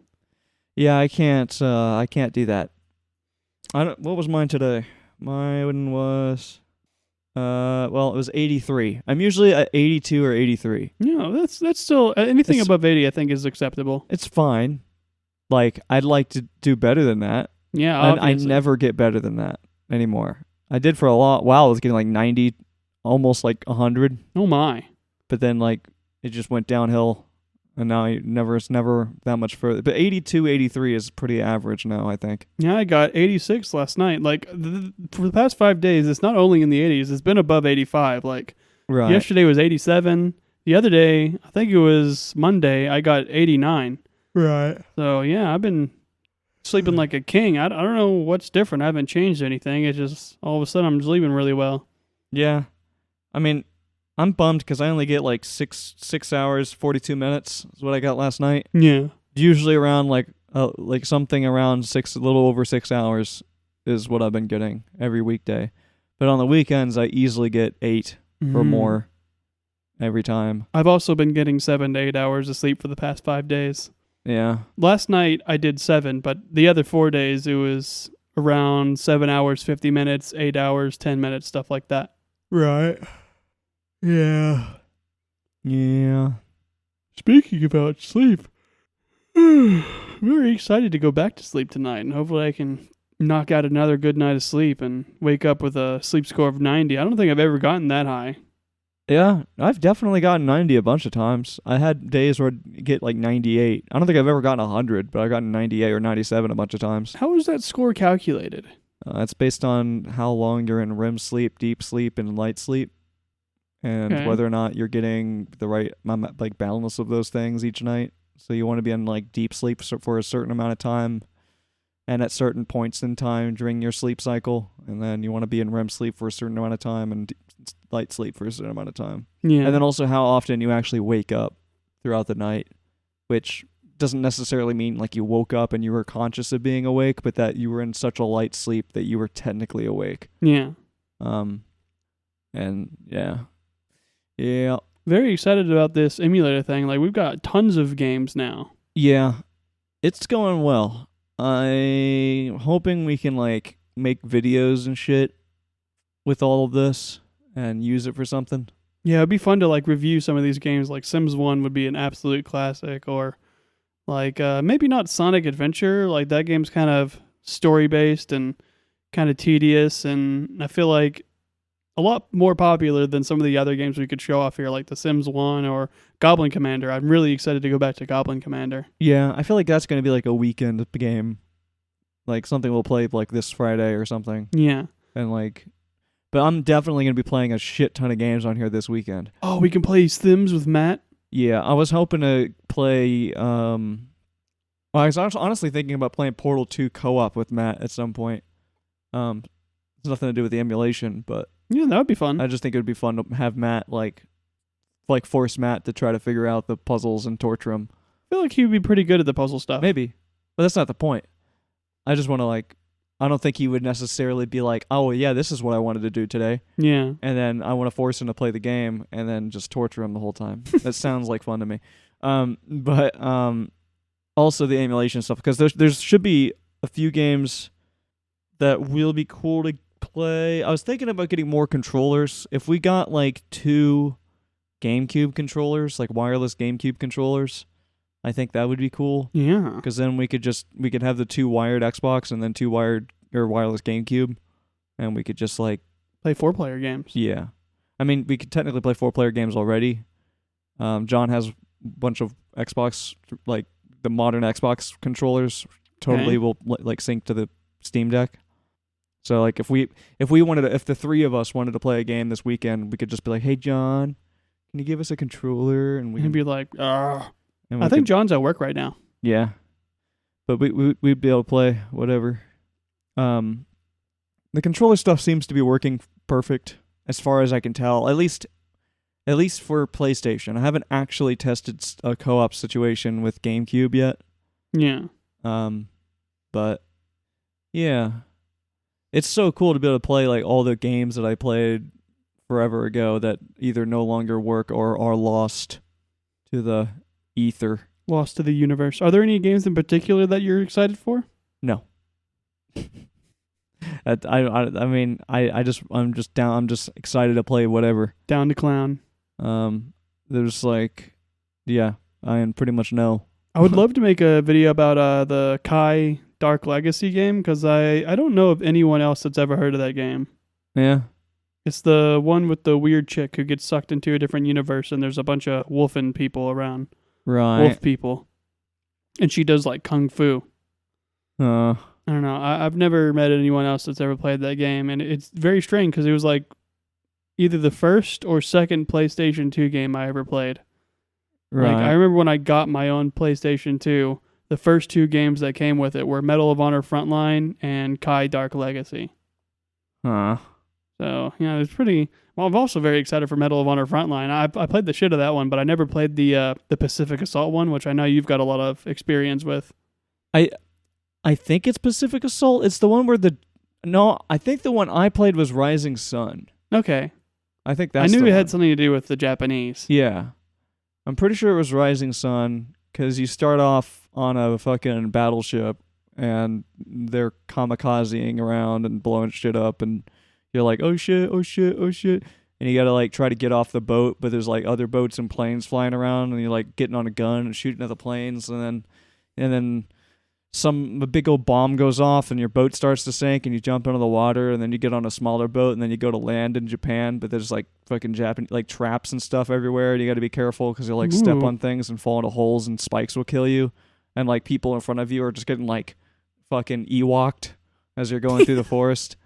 Yeah, I can't do that. What was mine today? Mine was it was 83. I'm usually at 82 or 83. Yeah, that's still anything It's- above 80 I think is acceptable. It's fine. Like I'd like to do better than that. Yeah, And I obviously. never get better than that anymore. I did for a while. I was getting like 90, almost like 100, Oh my. but then like it just went downhill, and now it's never that much further. But 82, 83 is pretty average now, I think. Yeah, I got 86 last night. Like for the past 5 days, it's not only in the 80s, it's been above 85. Like Right. yesterday was 87. The other day, I think it was Monday, I got 89. Right. So yeah, I've been sleeping like a king. I don't know what's different. I haven't changed anything. It's just all of a sudden I'm sleeping really well. Yeah. I mean, I'm bummed because I only get like 6 hours 42 minutes is what I got last night. Yeah. Usually around like something around a little over 6 hours is what I've been getting every weekday. But on the weekends, I easily get 8 or more every time. I've also been getting 7 to 8 hours of sleep for the past 5 days. Yeah. Last night I did 7, but the other 4 days it was around 7 hours, 50 minutes, 8 hours, 10 minutes, stuff like that. Right. Yeah. Yeah. Speaking about sleep, very excited to go back to sleep tonight, and hopefully I can knock out another good night of sleep and wake up with a sleep score of 90. I don't think I've ever gotten that high. Yeah, I've definitely gotten 90 a bunch of times. I had days where I'd get like 98. I don't think I've ever gotten 100, but I've gotten 98 or 97 a bunch of times. How is that score calculated? It's based on how long you're in REM sleep, deep sleep, and light sleep, and Okay. whether or not you're getting the right like balance of those things each night. So you want to be in like deep sleep for a certain amount of time, and at certain points in time during your sleep cycle, and then you want to be in REM sleep for a certain amount of time and light sleep for a certain amount of time. Yeah. And then also how often you actually wake up throughout the night, which doesn't necessarily mean like you woke up and you were conscious of being awake, but that you were in such a light sleep that you were technically awake. Yeah. And yeah. Yeah. Very excited about this emulator thing. Like, we've got tons of games now. Yeah. It's going well. I'm hoping we can like make videos and shit with all of this and use it for something. Yeah, it'd be fun to like review some of these games. Like Sims 1 would be an absolute classic, or like maybe not Sonic Adventure. Like that game's kind of story based and kind of tedious, and I feel like a lot more popular than some of the other games we could show off here, like The Sims 1 or Goblin Commander. I'm really excited to go back to Goblin Commander. Yeah, I feel like that's going to be like a weekend game. Like something we'll play like this Friday or something. Yeah. And like, but I'm definitely going to be playing a shit ton of games on here this weekend. Oh, we can play Sims with Matt? Yeah, I was hoping to play, well, I was honestly thinking about playing Portal 2 co-op with Matt at some point. It's nothing to do with the emulation, but Yeah, that would be fun. I just think it would be fun to have Matt like force Matt to try to figure out the puzzles and torture him. I feel like he would be pretty good at the puzzle stuff. Maybe, but that's not the point. I just want to like, I don't think he would necessarily be like, oh yeah, this is what I wanted to do today, Yeah. and then I want to force him to play the game and then just torture him the whole time. That sounds like fun to me. But also the emulation stuff, because there should be a few games that will be cool to play. I was thinking about getting more controllers. If we got like 2 GameCube controllers, like wireless GameCube controllers, I think that would be cool. Yeah. Because then we could have the 2 wired Xbox and then 2 wired or wireless GameCube, and we could just like Play 4-player games. yeah. I mean, we could technically play 4-player games already. John has a bunch of Xbox, like the modern Xbox controllers. Totally will like sync to the Steam Deck. So like if the 3 of us wanted to play a game this weekend, we could just be like, "Hey John, can you give us a controller?" And He'd be like, "Ah." and I think John's at work right now. yeah, but we'd be able to play whatever. The controller stuff seems to be working perfect as far as I can tell. At least for PlayStation. I haven't actually tested a co-op situation with GameCube yet. Yeah. But yeah, it's so cool to be able to play like all the games that I played forever ago that either no longer work or are lost to the ether. Lost to the universe. Are there any games in particular that you're excited for? No. I'm just excited to play whatever. Down to clown. There's like, yeah, I pretty much know. I would love to make a video about the Kai Dark Legacy game, because I don't know of anyone else that's ever heard of that game. Yeah. It's the one with the weird chick who gets sucked into a different universe, and there's a bunch of wolfen people around. Right. Wolf people. And she does like kung fu. I don't know. I've never met anyone else that's ever played that game, and it's very strange because it was like either the first or second PlayStation 2 game I ever played. Right. Like, I remember when I got my own PlayStation 2, the first 2 games that came with it were Medal of Honor Frontline and Kai Dark Legacy. Huh. So, yeah, it's pretty... Well, I'm also very excited for Medal of Honor Frontline. I played the shit of that one, but I never played the Pacific Assault one, which I know you've got a lot of experience with. I think it's Pacific Assault. It's the one where I think the one I played was Rising Sun. Okay. I think that's I knew the it had one. something to do with the Japanese. Yeah. I'm pretty sure it was Rising Sun, because you start off on a fucking battleship, and they're kamikazing around and blowing shit up, and you're like, oh shit, oh shit, oh shit. And you gotta like try to get off the boat, but there's like other boats and planes flying around, and you're like getting on a gun and shooting at the planes, and then a big old bomb goes off and your boat starts to sink, and you jump into the water, and then you get on a smaller boat, and then you go to land in Japan, but there's like fucking Japanese like traps and stuff everywhere, and you got to be careful because you'll like step Ooh. on things and fall into holes, and spikes will kill you, and like people in front of you are just getting like fucking Ewoked as you're going through the forest.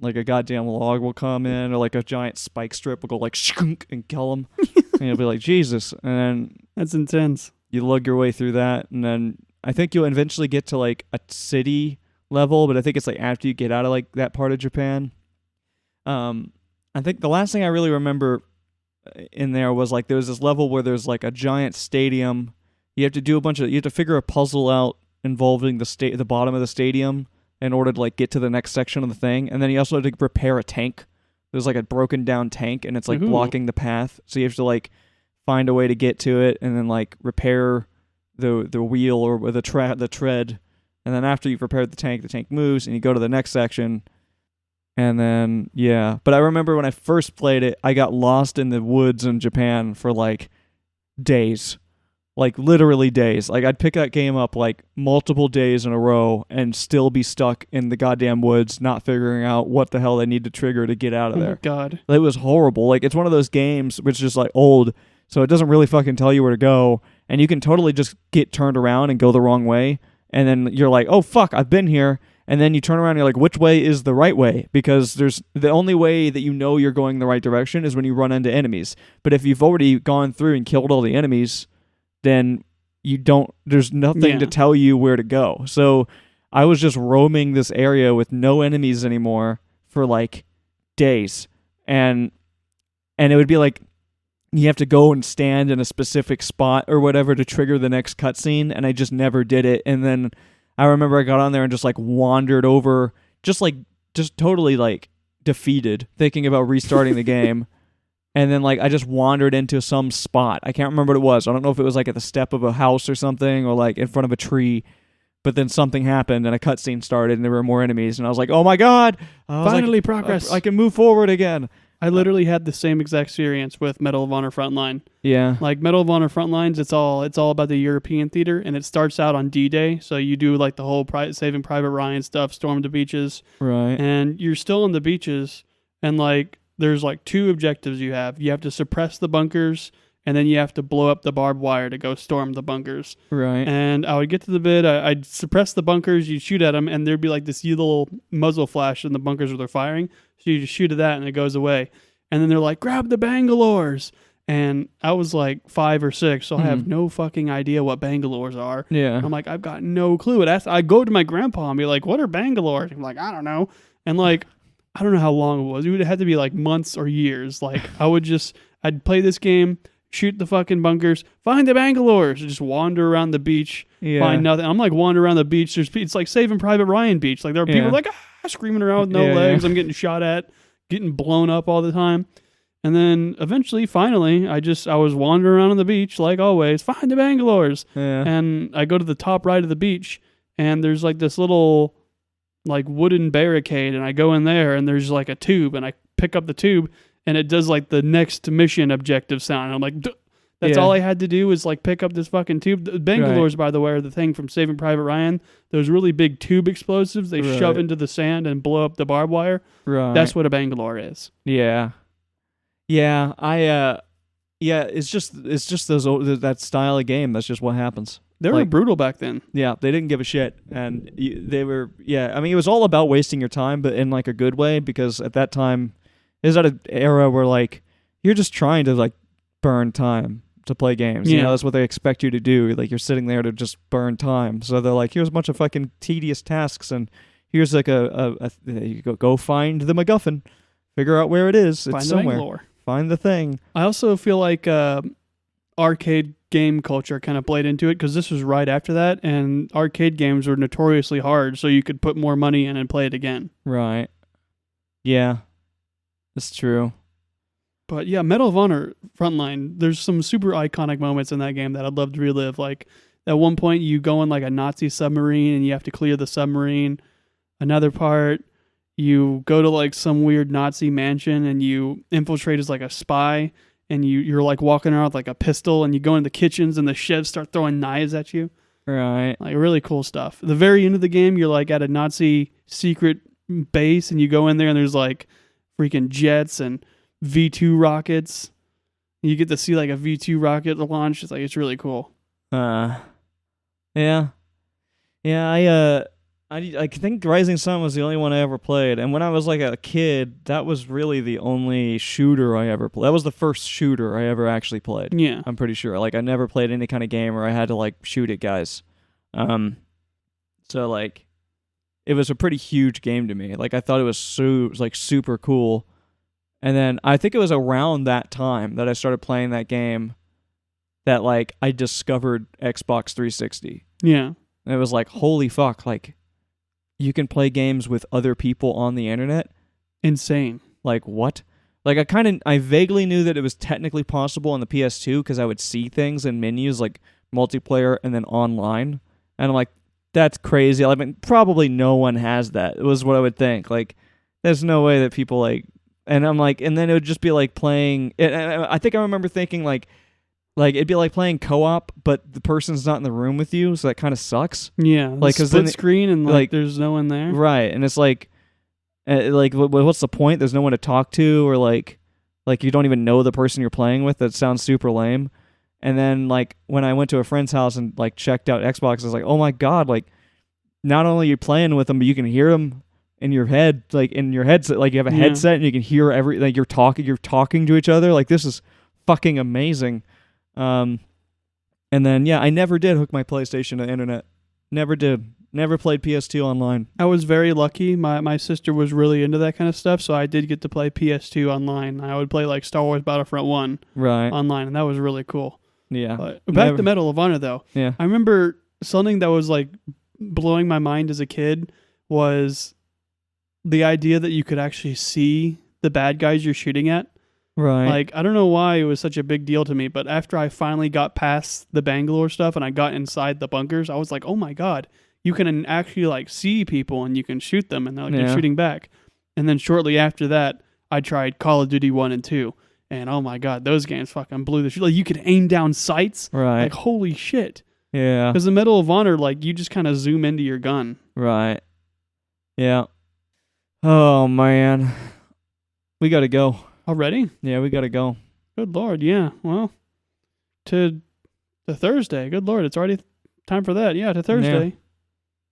Like a goddamn log will come in, or like a giant spike strip will go like shunk and kill them, and you'll be like, Jesus. And then That's intense. you lug your way through that, and then I think you'll eventually get to like a city level, but I think it's like after you get out of like that part of Japan. I think the last thing I really remember in there was like there was this level where there's like a giant stadium. You have to figure a puzzle out involving the bottom of the stadium in order to like get to the next section of the thing, and then you also have to repair a tank. There's like a broken down tank, and it's like blocking the path, so you have to like find a way to get to it, and then like repair the wheel or the tread, and then after you've repaired the tank moves, and you go to the next section, and then yeah. But I remember when I first played it, I got lost in the woods in Japan for like days. Like literally days. Like I'd pick that game up like multiple days in a row and still be stuck in the goddamn woods, not figuring out what the hell I need to trigger to get out of there. Oh my God. It was horrible. Like it's one of those games which is just like old, so it doesn't really fucking tell you where to go, and you can totally just get turned around and go the wrong way, and then you're like, oh fuck, I've been here, and then you turn around and you're like, which way is the right way? Because there's the only way that you know you're going the right direction is when you run into enemies. But if you've already gone through and killed all the enemies, then there's nothing to tell you where to go. So I was just roaming this area with no enemies anymore for like days. And it would be like you have to go and stand in a specific spot or whatever to trigger the next cutscene, and I just never did it. And then I remember I got on there and just like wandered over, just totally like defeated, thinking about restarting the game. And then, like, I just wandered into some spot. I can't remember what it was. I don't know if it was, like, at the step of a house or something, or, like, in front of a tree. But then something happened, and a cutscene started, and there were more enemies. And I was like, oh, my God! Finally, progress. I can move forward again. I literally had the same exact experience with Medal of Honor Frontline. Yeah. Like Medal of Honor Frontlines, it's all about the European theater, and it starts out on D-Day. So you do like the whole Saving Private Ryan stuff, storm the beaches, Right. and you're still on the beaches, and like there's like 2 objectives you have. You have to suppress the bunkers, and then you have to blow up the barbed wire to go storm the bunkers. Right. And I would get to the bit, I'd suppress the bunkers, you'd shoot at them, and there'd be like this little muzzle flash in the bunkers where they're firing. So you just shoot at that, and it goes away. And then they're like, grab the Bangalores. And I was like 5 or 6, so I have no fucking idea what Bangalores are. Yeah. I'm like, I've got no clue. I go to my grandpa and be like, what are Bangalores? I'm like, I don't know. And like, I don't know how long it was. It would have had to be like months or years. Like, I'd play this game, shoot the fucking bunkers, find the Bangalores, just wander around the beach, find nothing. I'm like wandering around the beach. It's like Saving Private Ryan beach. Like there are people like screaming around with no legs. I'm getting shot at, getting blown up all the time. And then eventually, finally, I was wandering around on the beach like always, find the Bangalores. Yeah. And I go to the top right of the beach, and there's like this little like wooden barricade, and I go in there, and there's like a tube, and I pick up the tube, and it does like the next mission objective sound. And I'm like, duh. That's all I had to do was like pick up this fucking tube. The Bangalores, by the way, are the thing from Saving Private Ryan. Those really big tube explosives they shove into the sand and blow up the barbed wire. Right. That's what a Bangalore is. Yeah. Yeah. It's just that style of game. That's just what happens. They were brutal back then. Yeah, they didn't give a shit, and they were. Yeah, I mean, it was all about wasting your time, but in like a good way, because at that time, it was at an era where like you're just trying to like burn time to play games. Yeah. You know, that's what they expect you to do. Like you're sitting there to just burn time. So they're like, here's a bunch of fucking tedious tasks, and here's like you go find the MacGuffin, figure out where it is. Find it's the somewhere. Bangalore. Find the thing. I also feel like arcade game culture kind of played into it, because this was right after that, and arcade games were notoriously hard, so you could put more money in and play it again. Right. Yeah. That's true. But yeah, Medal of Honor Frontline, there's some super iconic moments in that game that I'd love to relive. Like at one point you go in like a Nazi submarine and you have to clear the submarine. Another part, you go to like some weird Nazi mansion and you infiltrate as like a spy, and you're like walking around with like a pistol, and you go in the kitchens and the chefs start throwing knives at you. Right. Like really cool stuff. At the very end of the game, you're like at a Nazi secret base, and you go in there and there's like freaking jets and V2 rockets. You get to see like a V2 rocket launch. It's like, it's really cool. Yeah. I think Rising Sun was the only one I ever played, and when I was like a kid, that was really the only shooter I ever played. That was the first shooter I ever actually played. Yeah. I'm pretty sure. Like I never played any kind of game where I had to like shoot at guys. So like it was a pretty huge game to me. Like I thought it was super cool. And then I think it was around that time that I started playing that game that like I discovered Xbox 360. Yeah. And it was like, holy fuck, like you can play games with other people on the internet? Insane. Like what? Like I vaguely knew that it was technically possible on the PS2 because I would see things in menus like multiplayer and then online. And I'm like, that's crazy. I mean, probably no one has that. It was what I would think. Like there's no way that people like. And I'm like, and then it would just be like playing. I think I remember thinking like it'd be like playing co-op, but the person's not in the room with you, so that kind of sucks. Yeah, like split screen and like there's no one there. Right, and it's like what's the point? There's no one to talk to, or like you don't even know the person you're playing with. That sounds super lame. And then like when I went to a friend's house and like checked out Xbox, I was like, oh my god, like not only are you playing with them, but you can hear them in your head, like in your headset, like you have a headset and you can hear like you're talking to each other. Like this is fucking amazing. And then I never did hook my PlayStation to the internet. Never did. Never played PS2 online. I was very lucky. My sister was really into that kind of stuff, so I did get to play PS2 online. I would play like Star Wars Battlefront 1 online, and that was really cool. Yeah. But back to Medal of Honor though. Yeah. I remember something that was like blowing my mind as a kid was the idea that you could actually see the bad guys you're shooting at. Right. Like, I don't know why it was such a big deal to me, but after I finally got past the Bangalore stuff and I got inside the bunkers, I was like, oh my god, you can actually like see people and you can shoot them and they're like you're shooting back. And then shortly after that, I tried Call of Duty 1 and 2, and oh my god, those games fucking blew the shit. Like, you could aim down sights. Right. Like, holy shit. Yeah. Because the Medal of Honor, like, you just kind of zoom into your gun. Right. Yeah. Oh, man. We got to go. Already? Yeah, we got to go. Good lord, yeah. Well, to Thursday. Good lord, it's already time for that. Yeah, to Thursday.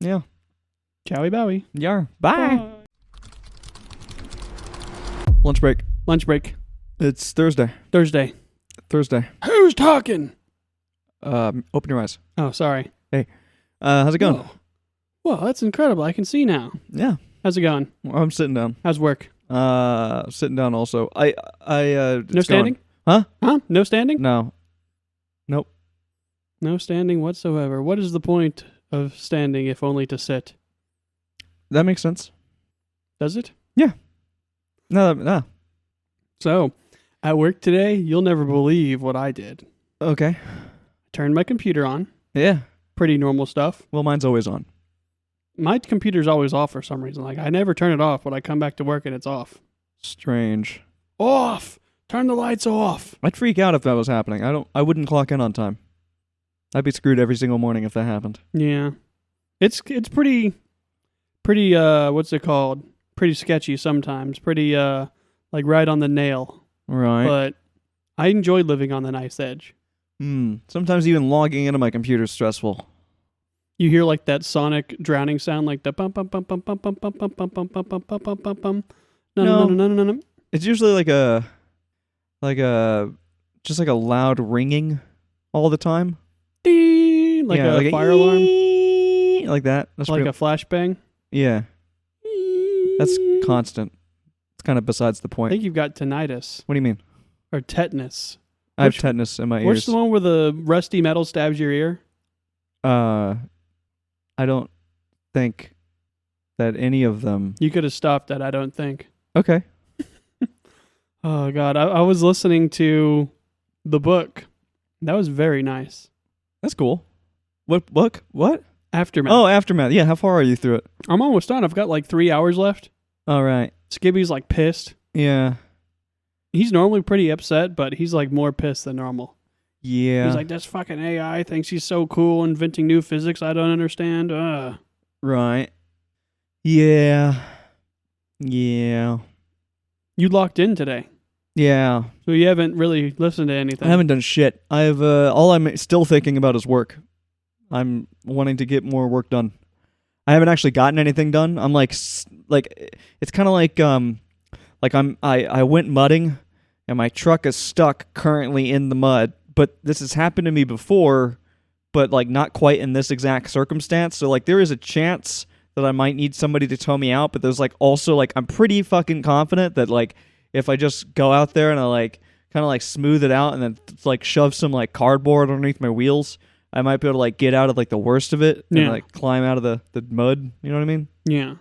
Yeah. Chowie bowie. Yeah. Bye. Lunch break. Lunch break. It's Thursday. Thursday. Who's talking? Open your eyes. Oh, sorry. How's it going? Whoa. Well, that's incredible. I can see now. Yeah. How's it going? I'm sitting down. How's work? Sitting down also. No standing? Huh? No standing? No. Nope. No standing whatsoever. What is the point of standing if only to sit? That makes sense. Does it? No. So, at work today, you'll never believe what I did. Okay. Turned my computer on. Yeah. Pretty normal stuff. Well, mine's always on. My computer's always off for some reason. Like, I never turn it off, but I come back to work and it's off. Strange. Off! Turn the lights off! I'd freak out if that was happening. I wouldn't clock in on time. I'd be screwed every single morning if that happened. Yeah. It's pretty what's it called? Pretty sketchy sometimes. Pretty like right on the nail. Right. But I enjoy living on the knife's edge. Sometimes even logging into my computer is stressful. You hear like that sonic drowning sound, like the bum bum bum bum bum bum bum bum bum bum bum bum bum bum bum bum. No. It's usually like a just like a loud ringing all the time. Ding, like a fire alarm. Like that. That's like a flashbang. Yeah. That's constant. It's kind of besides the I point. think you've got tinnitus. What do you mean? Or tetanus. I have tetanus in my ears. What's the one where the rusty metal stabs your ear? I don't think that any of them. You could have stopped that, I don't think. Okay. Oh, God. I was listening to the book. That was very nice. That's cool. What book? What? Aftermath. Oh, Aftermath. Yeah, how far are you through it? I'm almost done. I've got like 3 hours left. All right. Skibby's like pissed. Yeah. He's normally pretty upset, but he's like more pissed than normal. Yeah. He's like, this fucking AI thinks he's so cool, inventing new physics I don't understand. Right. Yeah. Yeah. You locked in today. Yeah. So you haven't really listened to anything. I haven't done shit. I've all I'm still thinking about is work. I'm wanting to get more work done. I haven't actually gotten anything done. I'm like it's kind of like I went mudding and my truck is stuck currently in the mud. But this has happened to me before, but like not quite in this exact circumstance. So like there is a chance that I might need somebody to tow me out, but there's like also like I'm pretty fucking confident that like if I just go out there and I like kind of like smooth it out and then like shove some like cardboard underneath my wheels, I might be able to like get out of like the worst of it and like climb out of the mud. You know what I mean? Yeah.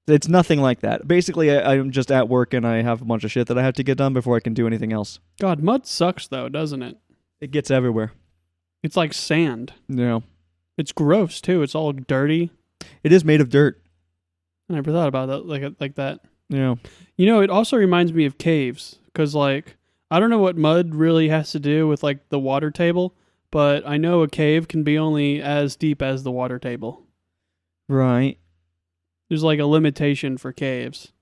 It's nothing like that. Basically, I'm just at work and I have a bunch of shit that I have to get done before I can do anything else. God, mud sucks though, doesn't it? It gets everywhere. It's like sand. Yeah. It's gross too. It's all dirty. It is made of dirt. I never thought about that like that. Yeah. You know, it also reminds me of caves because like I don't know what mud really has to do with like the water table, but I know a cave can be only as deep as the water table. Right. There's like a limitation for caves.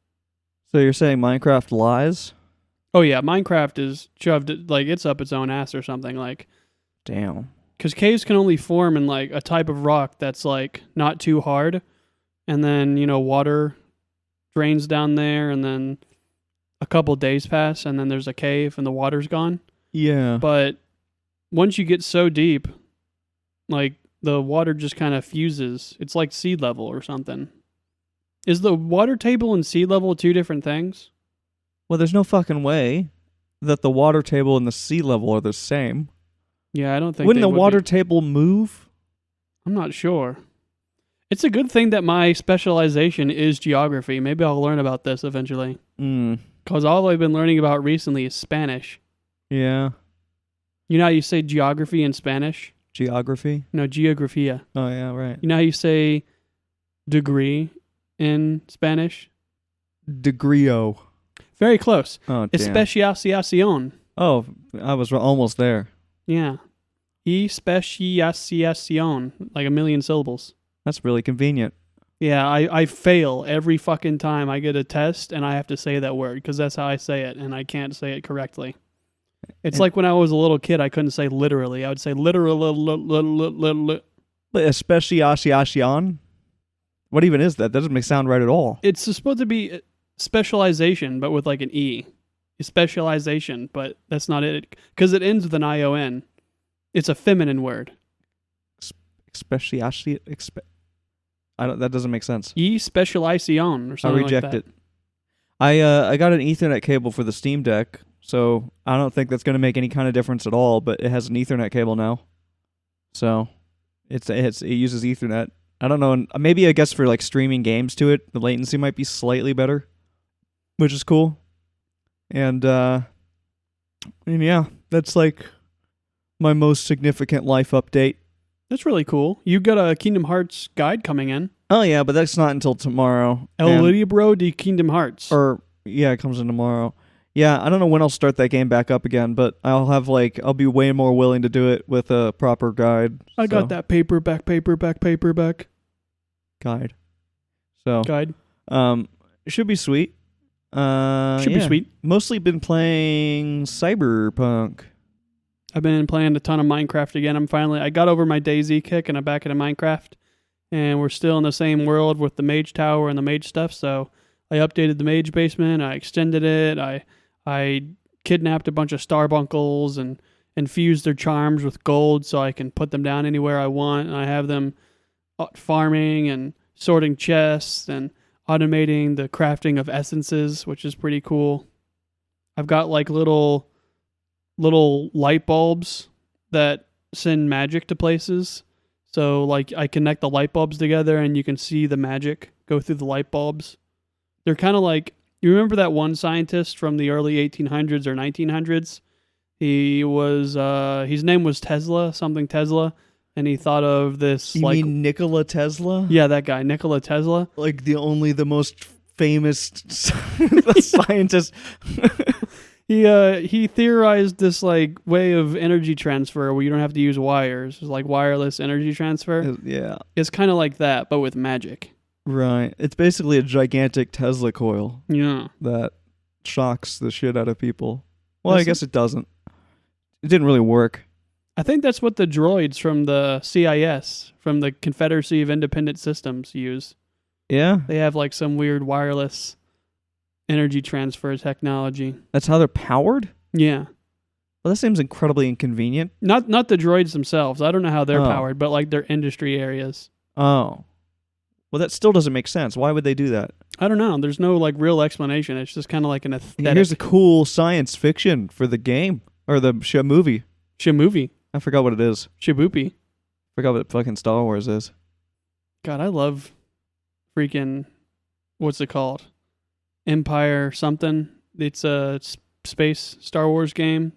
So you're saying Minecraft lies? Oh yeah, Minecraft is shoved like it's up its own ass or something like. Damn. Because caves can only form in like a type of rock that's like not too hard, and then water drains down there, and then a couple days pass, and then there's a cave and the water's gone. Yeah. But once you get so deep, like the water just kind of fuses. It's like sea level or something. Is the water table and sea level two different things? Well, there's no fucking way that the water table and the sea level are the same. Yeah, I don't think. Wouldn't the water table move? I'm not sure. It's a good thing that my specialization is geography. Maybe I'll learn about this eventually. Because all I've been learning about recently is Spanish. Yeah. You know how you say geography in Spanish? Geography? No, geografía. Oh, yeah, right. You know how you say degree in Spanish? Degrio. Very close. Oh, damn. Especiación. Oh, I was almost there. Yeah. Especiación. Like a million syllables. That's really convenient. Yeah, I fail every fucking time I get a test and I have to say that word because that's how I say it and I can't say it correctly. It's like when I was a little kid, I couldn't say literally. I would say literally. But especiación? What even is that? That doesn't sound right at all. It's supposed to be specialization, but with like an E. Specialization, but that's not it because it ends with an ION. It's a feminine word. That doesn't make sense. Especialización or something like that. I reject it. I got an Ethernet cable for the Steam Deck, so I don't think that's going to make any kind of difference at all, but it has an Ethernet cable now. So it uses Ethernet. I don't know, maybe I guess for like streaming games to it, the latency might be slightly better, which is cool. And yeah, that's like my most significant life update. That's really cool. You got a Kingdom Hearts guide coming in. Oh yeah, but that's not until tomorrow. El Libro de Kingdom Hearts. It comes in tomorrow. Yeah, I don't know when I'll start that game back up again, but I'll be way more willing to do it with a proper guide. I got that paperback guide. So guide. It should be sweet. Should be sweet. Mostly been playing Cyberpunk. I've been playing a ton of Minecraft again. I got over my DayZ kick and I'm back into Minecraft. And we're still in the same world with the mage tower and the mage stuff. So I updated the mage basement. I extended it. I kidnapped a bunch of starbunkles and infused their charms with gold so I can put them down anywhere I want. And I have them farming and sorting chests and automating the crafting of essences, which is pretty cool. I've got like little light bulbs that send magic to places. So like I connect the light bulbs together and you can see the magic go through the light bulbs. They're kind of like, you remember that one scientist from the early 1800s or 1900s? He was, his name was Tesla, and he thought of this You mean Nikola Tesla? Yeah, that guy, Nikola Tesla. Like the most famous scientist. He theorized this like way of energy transfer where you don't have to use wires. It's like wireless energy transfer. Yeah. It's kind of like that, but with magic. Right. It's basically a gigantic Tesla coil. Yeah. That shocks the shit out of people. Well, I guess it doesn't. It didn't really work. I think that's what the droids from the CIS, from the Confederacy of Independent Systems, use. Yeah? They have like some weird wireless energy transfer technology. That's how they're powered? Yeah. Well, that seems incredibly inconvenient. Not the droids themselves. I don't know how they're powered, but like their industry areas. Oh. Well, that still doesn't make sense. Why would they do that? I don't know. There's no like real explanation. It's just kind of like an aesthetic. Here's a cool science fiction for the game. Or the movie. Shamovie. I forgot what it is. Shibupi. Forgot what fucking Star Wars is. God, I love freaking, what's it called? Empire something. It's a space Star Wars game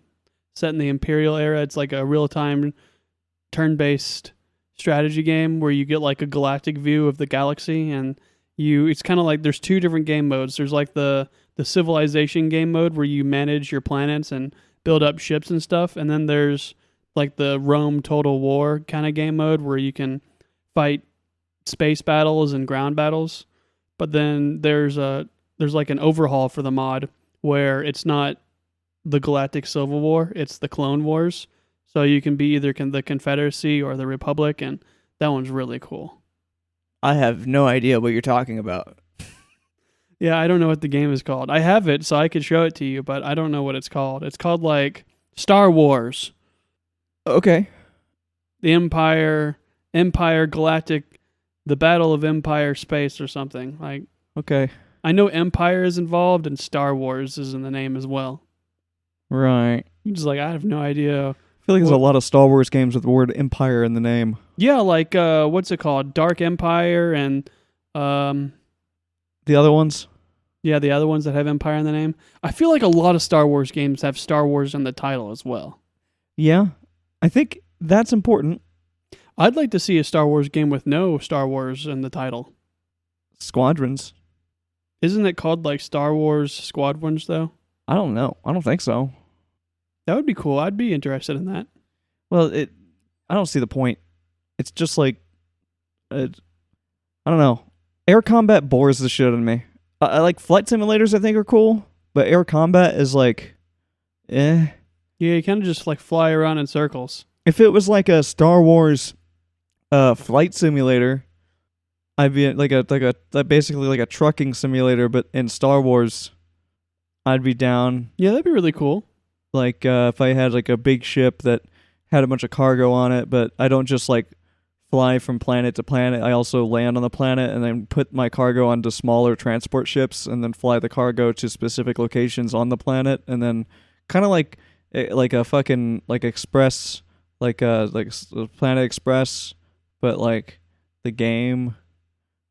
set in the Imperial era. It's like a real-time turn-based strategy game where you get like a galactic view of the galaxy, and it's kind of like there's two different game modes. There's like the civilization game mode where you manage your planets and build up ships and stuff, and then there's like the Rome Total War kind of game mode where you can fight space battles and ground battles. But then there's like an overhaul for the mod where it's not the Galactic Civil War, it's the Clone Wars. So you can be either the Confederacy or the Republic, and that one's really cool. I have no idea what you're talking about. Yeah, I don't know what the game is called. I have it, so I could show it to you, but I don't know what it's called. It's called like Star Wars. Okay. The Empire Galactic, the Battle of Empire Space or something. Like, okay. I know Empire is involved and Star Wars is in the name as well. Right. I'm just like, I have no idea. I feel like there's a lot of Star Wars games with the word Empire in the name. Yeah, like, what's it called? Dark Empire and... the other ones? Yeah, the other ones that have Empire in the name. I feel like a lot of Star Wars games have Star Wars in the title as well. Yeah. I think that's important. I'd like to see a Star Wars game with no Star Wars in the title. Squadrons. Isn't it called like Star Wars Squadrons though? I don't know. I don't think so. That would be cool. I'd be interested in that. Well, I don't see the point. It's just like, I don't know. Air combat bores the shit out of me. I like flight simulators. I think are cool, but air combat is like, eh. Yeah, you kind of just like fly around in circles. If it was like a Star Wars, flight simulator, I'd be like basically like a trucking simulator, but in Star Wars, I'd be down. Yeah, that'd be really cool. Like if I had like a big ship that had a bunch of cargo on it, but I don't just like fly from planet to planet. I also land on the planet and then put my cargo onto smaller transport ships and then fly the cargo to specific locations on the planet, and then kind of like a fucking like express, like Planet Express, but like the game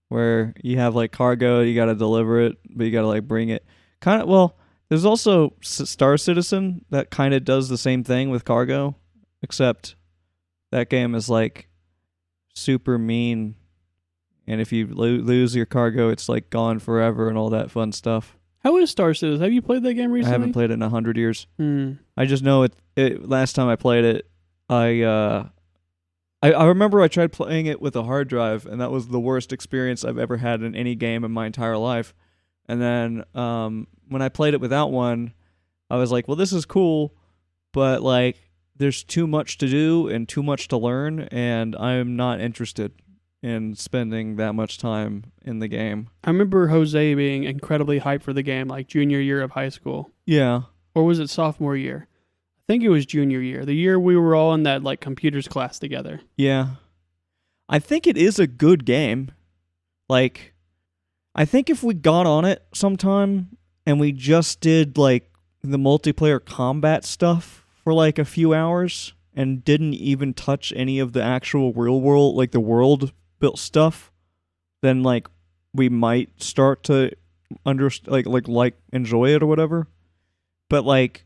where you have like cargo, you got to deliver it, but you got to like bring it. Kind of, well, there's also Star Citizen that kind of does the same thing with cargo, except that game is like super mean, and if you lose your cargo, it's like gone forever and all that fun stuff. How is Star Citizen? Have you played that game recently? I haven't played it in 100 years. Hmm. I just know it. Last time I played it, I remember I tried playing it with a hard drive, and that was the worst experience I've ever had in any game in my entire life. And then when I played it without one, I was like, well, this is cool, but like there's too much to do and too much to learn, and I'm not interested in spending that much time in the game. I remember Jose being incredibly hyped for the game, like junior year of high school. Yeah. Or was it sophomore year? I think it was junior year. The year we were all in that like computers class together. Yeah. I think it is a good game. Like, I think if we got on it sometime and we just did like the multiplayer combat stuff for like a few hours and didn't even touch any of the actual real world, like the world built stuff, then like we might start to enjoy it or whatever. But like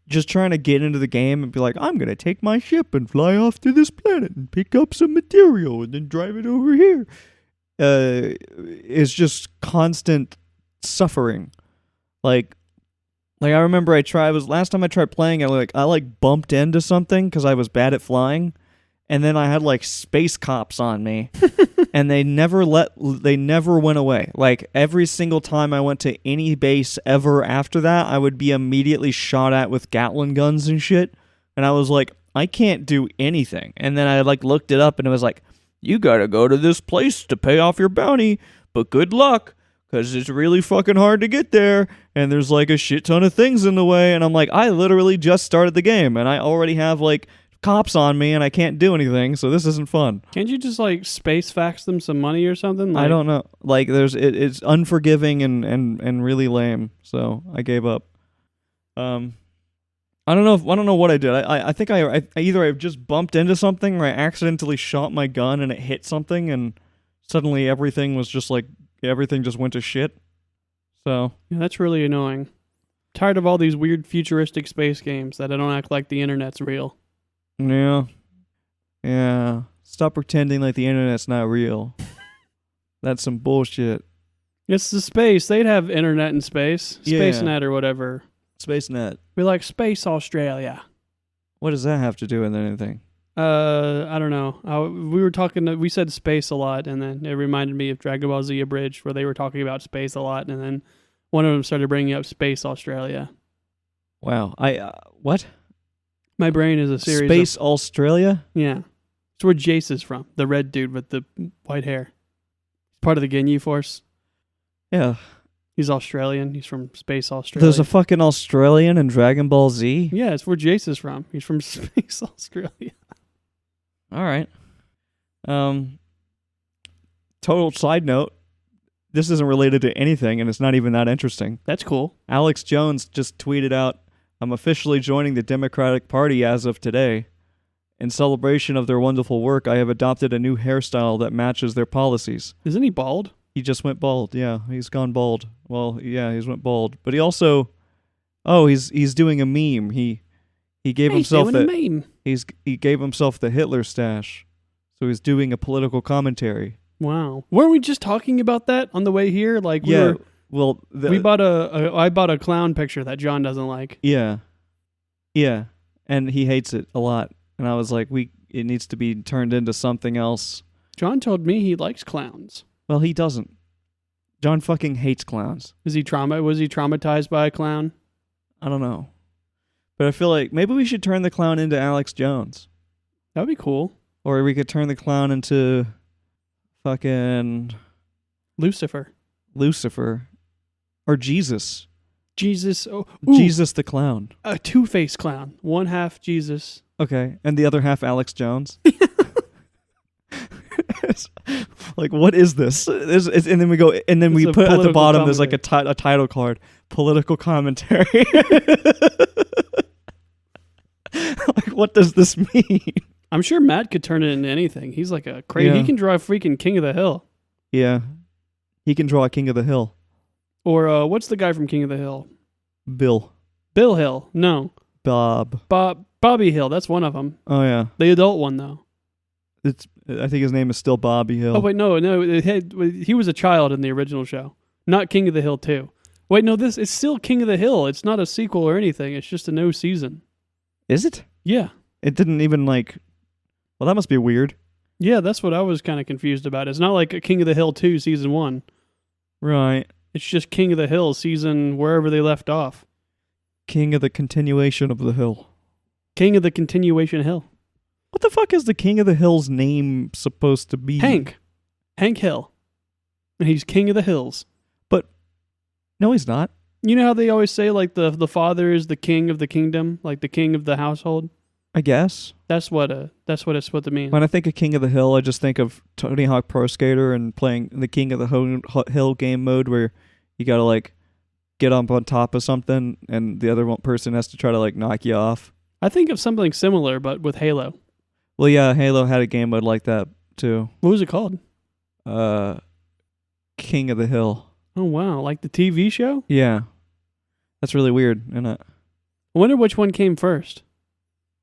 just trying to get into the game and be like, I'm gonna take my ship and fly off to this planet and pick up some material and then drive it over here, is just constant suffering. Like I remember last time I tried playing, I bumped into something because I was bad at flying, and then I had like space cops on me, and they never went away. Like every single time I went to any base ever after that, I would be immediately shot at with Gatling guns and shit, and I was like, I can't do anything. And then I like looked it up, and it was like, you gotta go to this place to pay off your bounty, but good luck, because it's really fucking hard to get there, and there's like a shit ton of things in the way. And I'm like, I literally just started the game, and I already have like cops on me, and I can't do anything, so this isn't fun. Can't you just like space fax them some money or something? Like, I don't know. Like it's unforgiving and really lame, so I gave up. I don't know what I did. I think I either I just bumped into something or I accidentally shot my gun and it hit something, and suddenly everything just went to shit. So yeah, that's really annoying. Tired of all these weird futuristic space games that don't act like the internet's real. Yeah. Stop pretending like the internet's not real. That's some bullshit. It's the space. They'd have internet in space. Yeah. SpaceNet or whatever. SpaceNet. We like Space Australia. What does that have to do with anything? I don't know. We said space a lot, and then it reminded me of Dragon Ball Z Abridged, where they were talking about space a lot, and then one of them started bringing up Space Australia. Wow. What? My brain is a series Space Australia? Yeah. It's where Jace is from, the red dude with the white hair. Part of the Ginyu Force. Yeah. He's Australian. He's from Space Australia. There's a fucking Australian in Dragon Ball Z? Yeah, it's where Jace is from. He's from Space Australia. All right. Total side note. This isn't related to anything, and it's not even that interesting. That's cool. Alex Jones just tweeted out, I'm officially joining the Democratic Party as of today. In celebration of their wonderful work, I have adopted a new hairstyle that matches their policies. Isn't he bald? He just went bald. Yeah, he's gone bald. Well, yeah, he's went bald. But he also, he's doing a meme. He gave himself doing a meme. He gave himself the Hitler stash. So he's doing a political commentary. Wow. Weren't we just talking about that on the way here? Like Well, I bought a clown picture that John doesn't like. Yeah. Yeah. And he hates it a lot. And I was like, it needs to be turned into something else. John told me he likes clowns. Well, he doesn't. John fucking hates clowns. Was he traumatized by a clown? I don't know. But I feel like maybe we should turn the clown into Alex Jones. That'd be cool. Or we could turn the clown into fucking Lucifer. Or Jesus. Jesus. Oh, Jesus the clown. A two-faced clown. One half Jesus. Okay. And the other half Alex Jones. Like, what is this? And then we go, and then we put at the bottom, there's like a title card. Political commentary. Like, what does this mean? I'm sure Matt could turn it into anything. He's like a crazy. Yeah. He can draw a freaking King of the Hill. Yeah. He can draw a King of the Hill. Or what's the guy from King of the Hill? Bill Hill. No. Bobby Hill. That's one of them. Oh, yeah. The adult one, though. I think his name is still Bobby Hill. Oh, wait, no. He was a child in the original show. Not King of the Hill 2. Wait, no, this is still King of the Hill. It's not a sequel or anything. It's just a new season. Is it? Yeah. It didn't even well, that must be weird. Yeah, that's what I was kind of confused about. It's not like a King of the Hill 2 season 1. Right. It's just King of the Hill season wherever they left off. King of the continuation of the hill. King of the continuation hill. What the fuck is the King of the Hill's name supposed to be? Hank Hill. And he's King of the Hills. But no, he's not. You know how they always say like the father is the king of the kingdom, like the king of the household? I guess. That's what it's supposed to mean. When I think of King of the Hill, I just think of Tony Hawk Pro Skater and playing the King of the Hill game mode where you gotta get up on top of something and the other person has to try to knock you off. I think of something similar, but with Halo. Well, yeah, Halo had a game mode like that too. What was it called? King of the Hill. Oh wow, like the TV show? Yeah, that's really weird, isn't it? I wonder which one came first.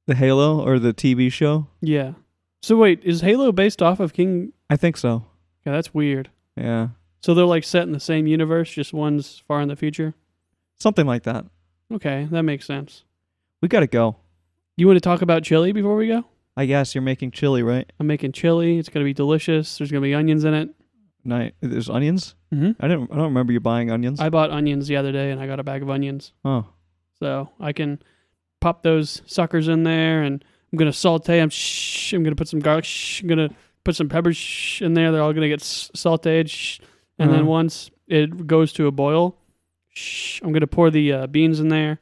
The Halo or the TV show? Yeah. So wait, is Halo based off of King? I think so. Yeah, that's weird. Yeah. So they're set in the same universe, just one's far in the future? Something like that. Okay, that makes sense. We gotta go. You want to talk about chili before we go? I guess you're making chili, right? I'm making chili. It's gonna be delicious. There's gonna be onions in it. There's onions? Mm-hmm. I don't remember you buying onions. I bought onions the other day, and I got a bag of onions. Oh. So I can pop those suckers in there, and I'm gonna saute them. I'm gonna put some garlic. I'm gonna put some peppers in there. They're all gonna get sauteed. And then once it goes to a boil, I'm gonna pour the beans in there,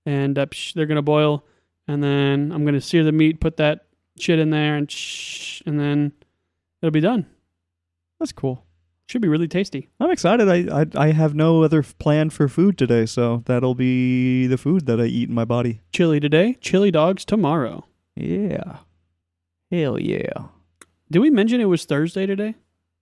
and they're gonna boil. And then I'm gonna sear the meat, put that shit in there, and then it'll be done. That's cool. Should be really tasty. I'm excited. I have no other plan for food today, so that'll be the food that I eat in my body. Chili today, chili dogs tomorrow. Yeah. Hell yeah. Did we mention it was Thursday today?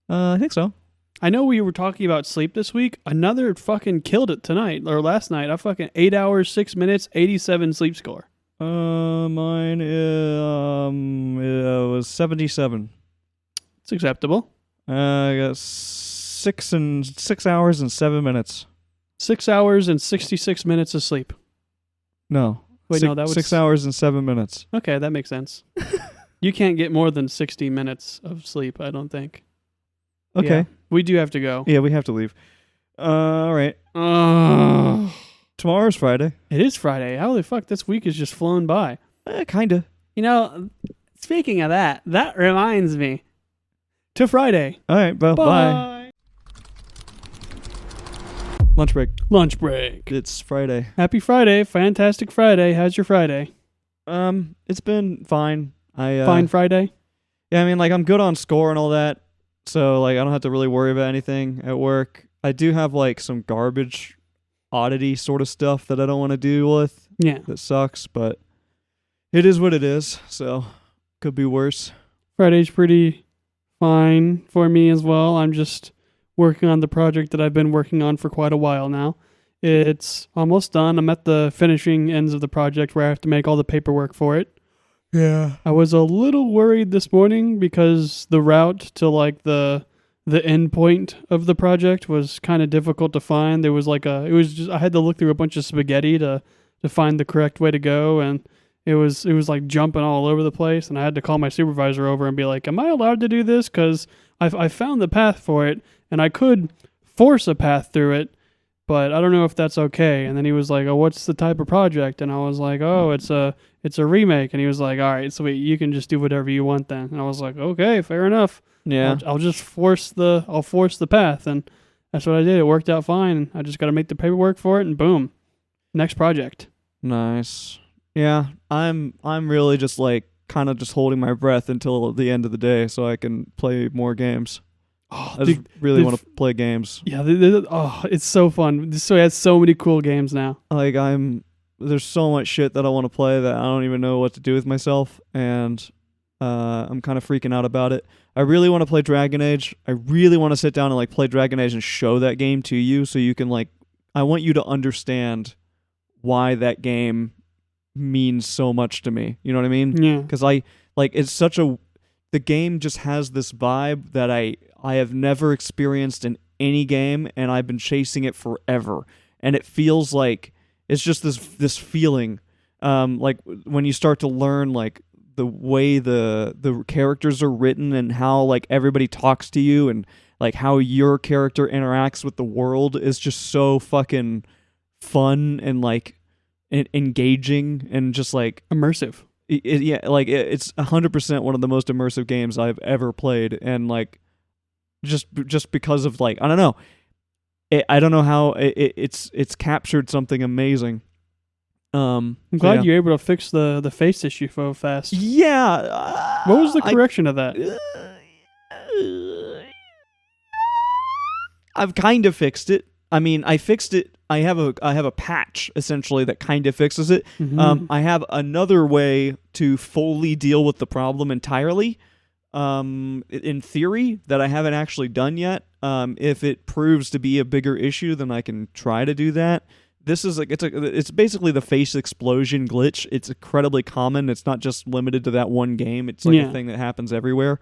I think so. I know we were talking about sleep this week. Another fucking killed it tonight, or last night. I fucking 8 hours, 6 minutes, 87 sleep score. Mine was 77. It's acceptable. I got 6 hours and 7 minutes. 6 hours and 66 minutes of sleep. No. Wait, no, that was 6 hours and 7 minutes. Okay, that makes sense. You can't get more than 60 minutes of sleep, I don't think. Okay. Yeah, we do have to go. Yeah, we have to leave. All right. Tomorrow's Friday. It is Friday. How the fuck this week has just flown by? Kinda. You know, speaking of that reminds me. To Friday. All right, well, bye. Lunch break. Lunch break. It's Friday. Happy Friday. Fantastic Friday. How's your Friday? It's been fine. Fine Friday? Yeah, I mean, I'm good on score and all that, so, I don't have to really worry about anything at work. I do have, some garbage oddity sort of stuff that I don't want to deal with. Yeah. That sucks, but it is what it is, so could be worse. Friday's pretty fine for me as well. I'm just working on the project that I've been working on for quite a while now. It's almost done. I'm at the finishing ends of the project where I have to make all the paperwork for it. Yeah. I was a little worried this morning because the route to the end point of the project was kind of difficult to find. There was like I had to look through a bunch of spaghetti to find the correct way to go, and it was like jumping all over the place, and I had to call my supervisor over and be like, am I allowed to do this? Because I found the path for it, and I could force a path through it, but I don't know if that's okay. And then he was like, oh, what's the type of project? And I was like, oh, it's a remake. And he was like, all right, sweet, you can just do whatever you want then. And I was like, okay, fair enough. Yeah. I'll just force the path, and that's what I did. It worked out fine. I just got to make the paperwork for it, and boom, next project. Nice. Yeah, I'm really just like kind of just holding my breath until the end of the day so I can play more games. Oh, I just really want to play games. Yeah, it's so fun. So it has so many cool games now. Like there's so much shit that I want to play that I don't even know what to do with myself, and I'm kind of freaking out about it. I really want to play Dragon Age. I really want to sit down and like play Dragon Age and show that game to you so you can like, I want you to understand why that game means so much to me. You know what I mean? Yeah. Because it's the game just has this vibe that I have never experienced in any game, and I've been chasing it forever. And it feels like it's just this feeling, like when you start to learn like the way the characters are written and how like everybody talks to you and like how your character interacts with the world is just so fucking fun and like engaging and just like immersive. It's 100% one of the most immersive games I've ever played, and like just because of like I don't know, I don't know how it's captured something amazing. I'm glad you're able to fix the face issue so fast. Yeah. What was the correction of that? I've kind of fixed it. I mean, I fixed it. I have a patch essentially that kind of fixes it. Mm-hmm. I have another way to fully deal with the problem entirely. In theory, that I haven't actually done yet. If it proves to be a bigger issue, then I can try to do that. This is like it's basically the face explosion glitch. It's incredibly common. It's not just limited to that one game. It's like a thing that happens everywhere.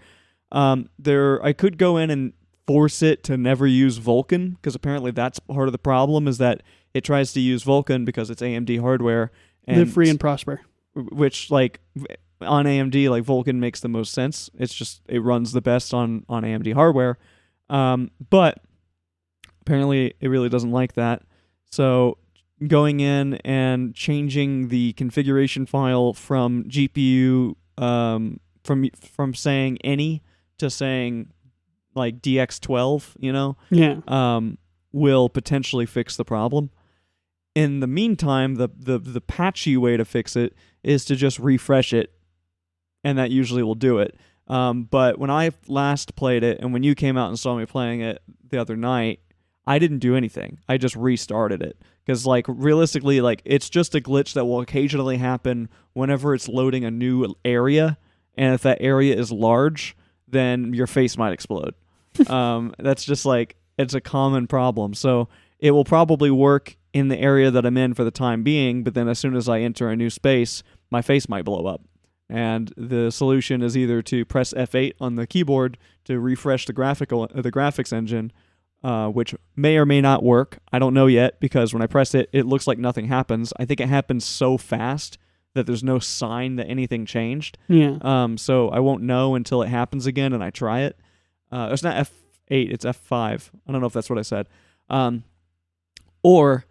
I could go in and force it to never use Vulkan, because apparently that's part of the problem, is that it tries to use Vulkan because it's AMD hardware. And live free and prosper. Which, like, on AMD, like, Vulkan makes the most sense. It's just, it runs the best on AMD hardware. But apparently it really doesn't like that. So going in and changing the configuration file from GPU, from saying any to saying like DX12, you know? Yeah. Will potentially fix the problem. In the meantime, the patchy way to fix it is to just refresh it, and that usually will do it. But when I last played it, and when you came out and saw me playing it the other night, I didn't do anything. I just restarted it. Because, like, realistically, like, it's just a glitch that will occasionally happen whenever it's loading a new area, and if that area is large, then your face might explode. That's just, like, it's a common problem. So it will probably work in the area that I'm in for the time being, but then as soon as I enter a new space, my face might blow up. And the solution is either to press F8 on the keyboard to refresh the graphics engine, which may or may not work. I don't know yet, because when I press it, it looks like nothing happens. I think it happens so fast that there's no sign that anything changed. Yeah. So I won't know until it happens again and I try it. It's not F8, it's F5. I don't know if that's what I said. Or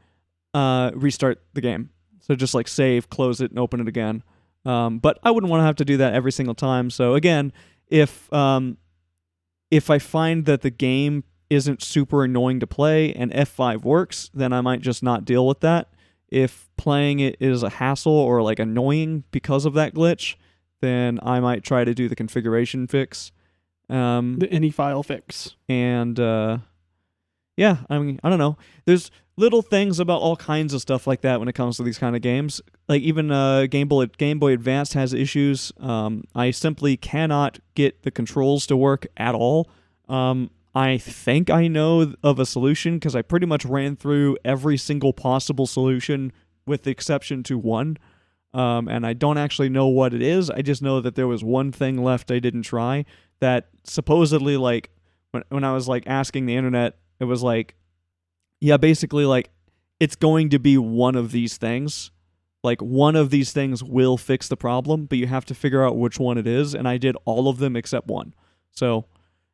restart the game. So just like save, close it, and open it again. But I wouldn't want to have to do that every single time. So again, if I find that the game isn't super annoying to play and F5 works, then I might just not deal with that. If playing it is a hassle or like annoying because of that glitch, then I might try to do the configuration fix. The any file fix. And yeah, I mean, I don't know. There's little things about all kinds of stuff like that when it comes to these kind of games. Like even Game Boy Advance has issues. I simply cannot get the controls to work at all. I think I know of a solution, because I pretty much ran through every single possible solution with the exception to one. And I don't actually know what it is. I just know that there was one thing left I didn't try that supposedly, like, when I was like asking the internet, it was like, yeah, basically like it's going to be one of these things. Like one of these things will fix the problem, but you have to figure out which one it is. And I did all of them except one. So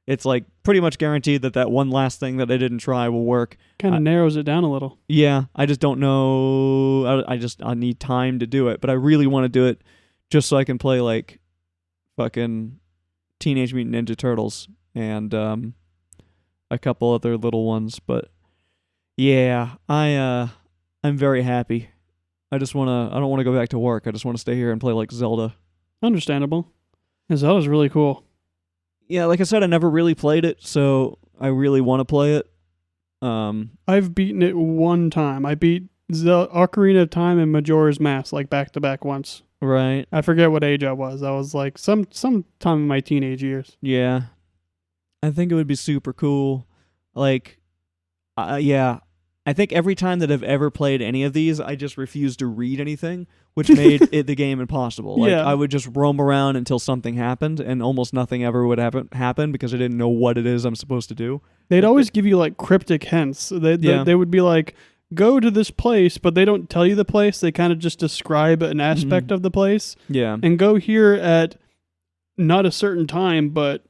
it's like pretty much guaranteed that one last thing that I didn't try will work. Kind of narrows it down a little. Yeah, I just don't know. I need time to do it, but I really want to do it just so I can play like fucking Teenage Mutant Ninja Turtles and a couple other little ones. But yeah, I'm very happy. I don't want to go back to work. I just want to stay here and play like Zelda. Understandable. And Zelda's really cool. Yeah, like I said, I never really played it, so I really want to play it. I've beaten it one time. I beat Ocarina of Time and Majora's Mask like back to back once. Right. I forget what age I was. I was like some time in my teenage years. Yeah. I think it would be super cool. Like, yeah. I think every time that I've ever played any of these, I just refused to read anything, which made the game impossible. Like, Yeah. I would just roam around until something happened, and almost nothing ever would happen because I didn't know what it is I'm supposed to do. They'd always give you like cryptic hints. They would be like, go to this place, but they don't tell you the place. They kind of just describe an aspect of the place. Yeah. And go here at not a certain time, but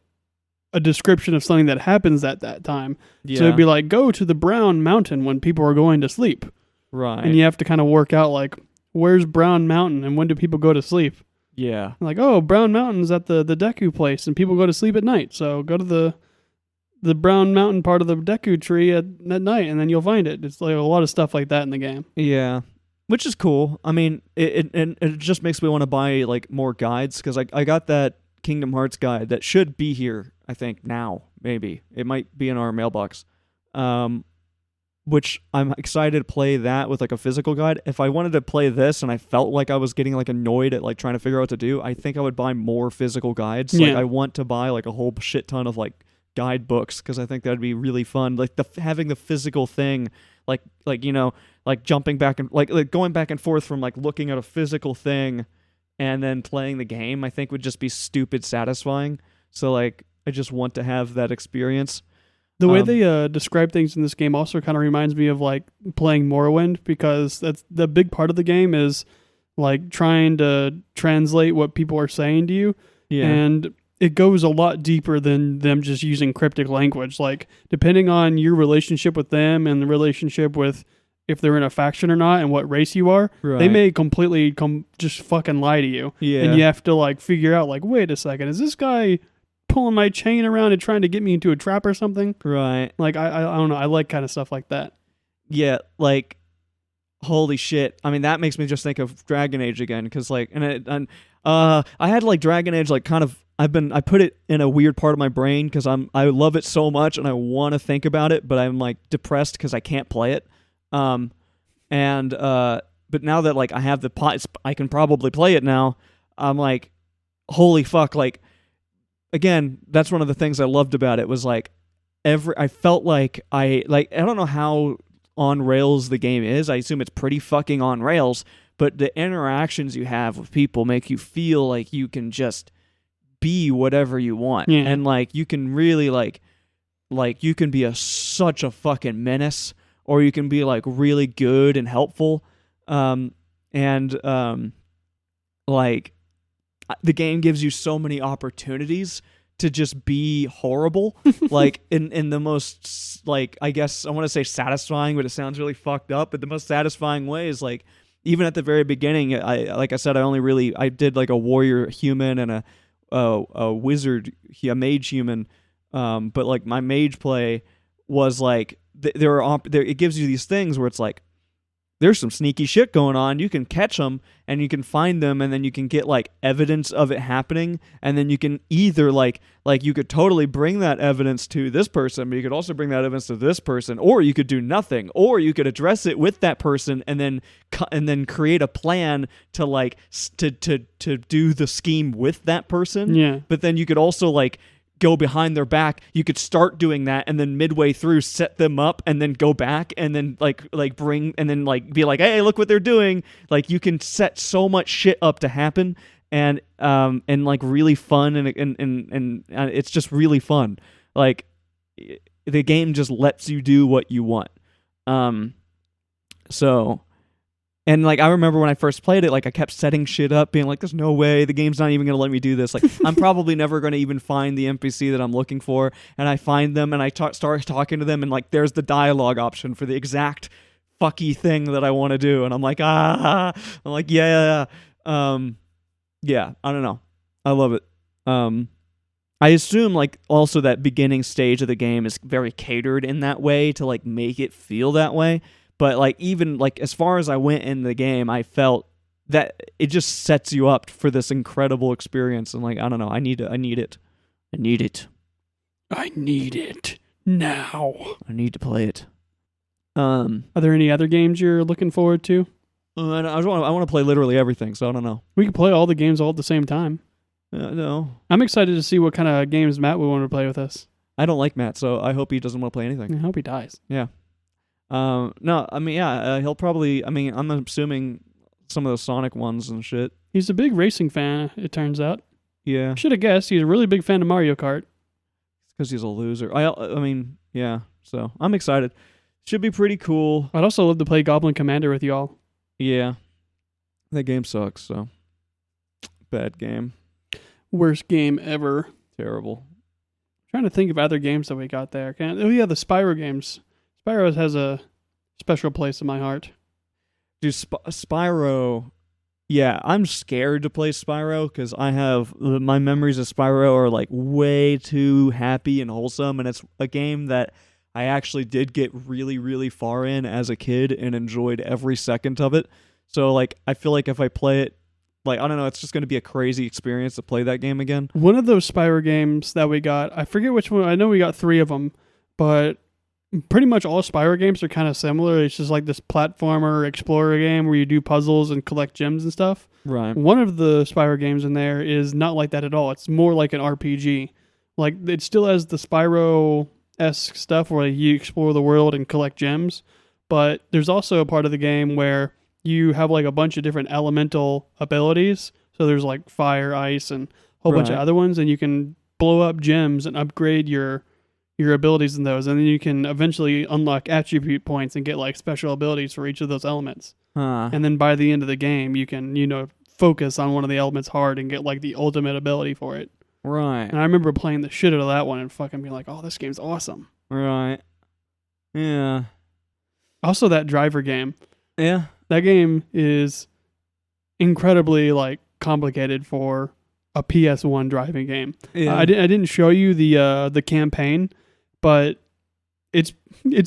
a description of something that happens at that time. Yeah. So it'd be like, go to the Brown Mountain when people are going to sleep. Right. And you have to kind of work out like, where's Brown Mountain and when do people go to sleep? Yeah. Like, oh, Brown Mountain's at the Deku place and people go to sleep at night. So go to the Brown Mountain part of the Deku tree at night and then you'll find it. It's like a lot of stuff like that in the game. Yeah. Which is cool. I mean, it just makes me want to buy like more guides because I got that Kingdom Hearts guide that should be here, I think, now. Maybe. It might be in our mailbox. Which I'm excited to play that with like a physical guide. If I wanted to play this and I felt like I was getting like annoyed at like trying to figure out what to do, I think I would buy more physical guides. Yeah. Like I want to buy like a whole shit ton of like guidebooks because I think that'd be really fun. Like having the physical thing, like you know, like jumping back and like going back and forth from like looking at a physical thing and then playing the game, I think would just be stupid satisfying. So like I just want to have that experience. The way they describe things in this game also kind of reminds me of like playing Morrowind because that's the big part of the game is like trying to translate what people are saying to you. Yeah. And it goes a lot deeper than them just using cryptic language. Like depending on your relationship with them and the relationship with if they're in a faction or not and what race you are, Right. they may completely just fucking lie to you. Yeah. And you have to like figure out like, wait a second, is this guy pulling my chain around and trying to get me into a trap or something? Right. Like I don't know. I like kind of stuff like that. Yeah, like holy shit. I mean, that makes me just think of Dragon Age again cuz like I had like Dragon Age like kind of I put it in a weird part of my brain cuz I love it so much and I want to think about it, but I'm like depressed cuz I can't play it. But now that like I have the pot, I can probably play it now. I'm like holy fuck, like again, that's one of the things I loved about it was like I felt like I don't know how on rails the game is. I assume it's pretty fucking on rails, but the interactions you have with people make you feel like you can just be whatever you want. Yeah. And like you can really like you can be such a fucking menace or you can be like really good and helpful. Like the game gives you so many opportunities to just be horrible, like in the most like I guess I want to say satisfying, but it sounds really fucked up. But the most satisfying way is like even at the very beginning. I did like a warrior human and a wizard, a mage human. But like my mage play was like it gives you these things where it's like there's some sneaky shit going on. You can catch them and you can find them and then you can get like evidence of it happening. And then you can either like you could totally bring that evidence to this person, but you could also bring that evidence to this person, or you could do nothing, or you could address it with that person and then create a plan to like to do the scheme with that person. Yeah. But then you could also like go behind their back. You could start doing that and then midway through set them up and then go back and then like bring and then like be like, hey, look what they're doing. Like you can set so much shit up to happen and like really fun and it's just really fun. Like the game just lets you do what you want. So, and like I remember when I first played it, like I kept setting shit up, being like, "There's no way the game's not even gonna let me do this." Like I'm probably never gonna even find the NPC that I'm looking for, and I find them, and I start talking to them, and like there's the dialogue option for the exact fucky thing that I want to do, and I'm like, I'm like, yeah, yeah. I don't know, I love it. I assume like also that beginning stage of the game is very catered in that way to like make it feel that way. But like even like as far as I went in the game, I felt that it just sets you up for this incredible experience. And like I don't know, I need it now. I need to play it. Are there any other games you're looking forward to? I want to play literally everything, so I don't know. We could play all the games all at the same time. No, I'm excited to see what kind of games Matt would want to play with us. I don't like Matt, so I hope he doesn't want to play anything. I hope he dies. Yeah. No, I mean, yeah, he'll probably. I mean, I'm assuming some of the Sonic ones and shit. He's a big racing fan, it turns out. Yeah, Should have guessed. He's a really big fan of Mario Kart. because he's a loser. I mean, yeah. So I'm excited. Should be pretty cool. I'd also love to play Goblin Commander with y'all. Yeah, that game sucks. So bad game. Worst game ever. Terrible. Trying to think of other games that we got there. Oh yeah, the Spyro games. Spyro has a special place in my heart. Dude, Spyro. Yeah, I'm scared to play Spyro because I have my memories of Spyro are like way too happy and wholesome, and it's a game that I actually did get really, really far in as a kid and enjoyed every second of it. So like, I feel like if I play it, like I don't know, it's just going to be a crazy experience to play that game again. One of those Spyro games that we got, I forget which one. I know we got 3 of them, but pretty much all Spyro games are kind of similar. It's just like this platformer explorer game where you do puzzles and collect gems and stuff. Right. One of the Spyro games in there is not like that at all. It's more like an RPG. Like it still has the Spyro-esque stuff where you explore the world and collect gems, but there's also a part of the game where you have like a bunch of different elemental abilities. So there's like fire, ice, and a whole bunch of other ones, and you can blow up gems and upgrade your abilities in those, and then you can eventually unlock attribute points and get like special abilities for each of those elements. And then by the end of the game, you can, focus on one of the elements hard and get like the ultimate ability for it. Right. And I remember playing the shit out of that one and fucking being like, oh, this game's awesome. Right. Yeah. Also that driver game. Yeah. That game is incredibly like complicated for a PS1 driving game. Yeah. I didn't show you the campaign, but it's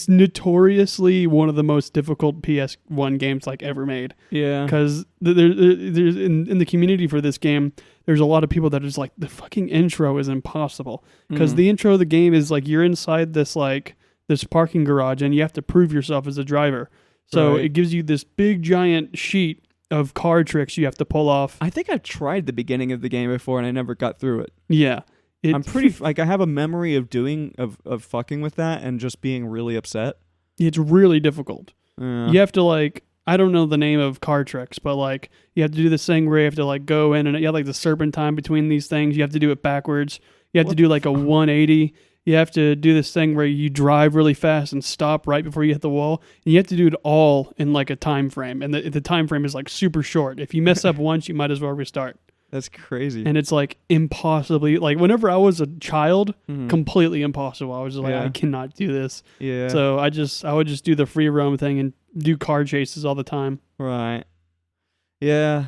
notoriously one of the most difficult PS1 games like ever made. Yeah. Because there's in the community for this game, there's a lot of people that are just like, the fucking intro is impossible. Because the intro of the game is like you're inside this parking garage and you have to prove yourself as a driver. So it gives you this big giant sheet of card tricks you have to pull off. I think I've tried the beginning of the game before and I never got through it. Yeah. I'm pretty like I have a memory of of fucking with that and just being really upset. It's really difficult. Yeah. You have to like, I don't know the name of card tricks, but like you have to do this thing where you have to like go in and you have like the serpentine between these things. You have to do it backwards. You have to do like a 180. You have to do this thing where you drive really fast and stop right before you hit the wall. And you have to do it all in like a time frame. And the time frame is like super short. If you mess up once, you might as well restart. That's crazy. And it's like impossibly, like whenever I was a child, completely impossible. I was just like, I cannot do this. Yeah. So I would just do the free roam thing and do car chases all the time. Right. Yeah.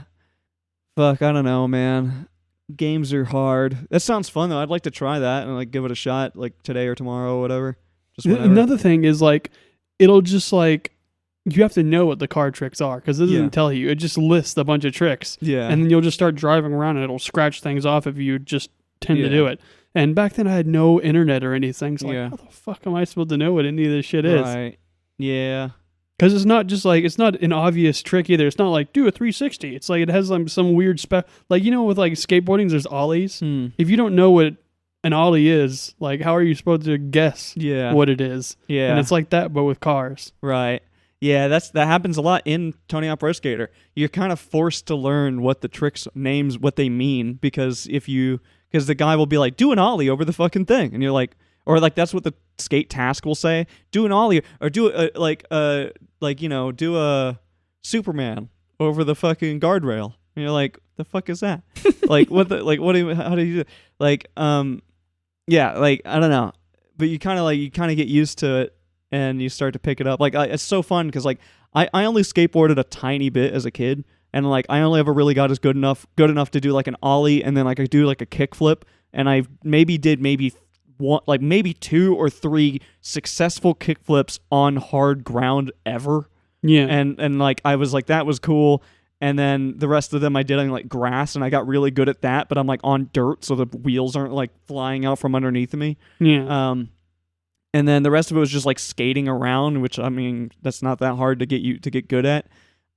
Fuck, I don't know, man. Games are hard. That sounds fun though. I'd like to try that and like give it a shot like today or tomorrow or whatever. Just whenever. Another thing is like, it'll just like, you have to know what the card tricks are because it doesn't tell you. It just lists a bunch of tricks. Yeah. And then you'll just start driving around and it'll scratch things off if you just tend to do it. And back then I had no internet or anything. So like, how the fuck am I supposed to know what any of this shit is? Right. Yeah. Because it's not just like, it's not an obvious trick either. It's not like, do a 360. It's like, it has like some weird like, with like skateboarding, there's ollies. If you don't know what an ollie is, like, how are you supposed to guess what it is? Yeah. And it's like that, but with cars. Right. Yeah, that happens a lot in Tony Hawk Pro Skater. You're kind of forced to learn what the tricks names, what they mean, because the guy will be like, do an ollie over the fucking thing. And you're like, or like that's what the skate task will say. Do an ollie or do do a Superman over the fucking guardrail. And you're like, the fuck is that? Like what the like what do you, how do you do? Like yeah, like I don't know, but you kind of get used to it and you start to pick it up. Like it's so fun because like I only skateboarded a tiny bit as a kid, and like I only ever really got as good enough to do like an ollie, and then like I do like a kickflip, and I did maybe 2 or 3 successful kickflips on hard ground ever. Yeah. And like I was like, that was cool. And then the rest of them I did on like grass, and I got really good at that, but I'm like on dirt, so the wheels aren't like flying out from underneath me. Yeah. And then the rest of it was just like skating around, which I mean, that's not that hard to get good at.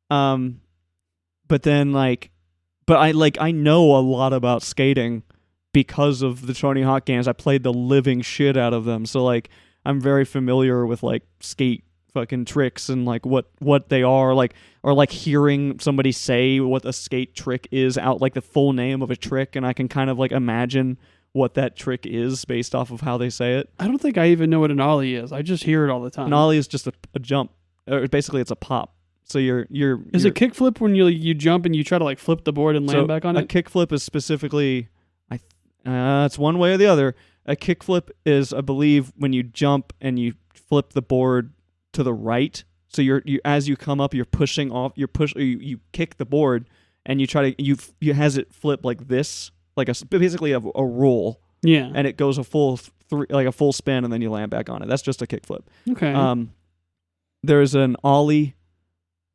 But then I know a lot about skating because of the Tony Hawk games. I played the living shit out of them. So like I'm very familiar with like skate fucking tricks and like what they are, like, or like hearing somebody say what a skate trick is out, like the full name of a trick, and I can kind of like imagine what that trick is based off of how they say it. I don't think I even know what an ollie is. I just hear it all the time. An ollie is just a jump. Or basically it's a pop. So is a kickflip when you jump and you try to like flip the board and land back on it? A kickflip is specifically, it's one way or the other. A kickflip is, I believe, when you jump and you flip the board to the right. So you as you come up, you're pushing off. You kick the board and you try to you has it flip like this, like basically a roll. Yeah. And it goes a full spin, and then you land back on it. That's just a kickflip. Okay. There's an ollie,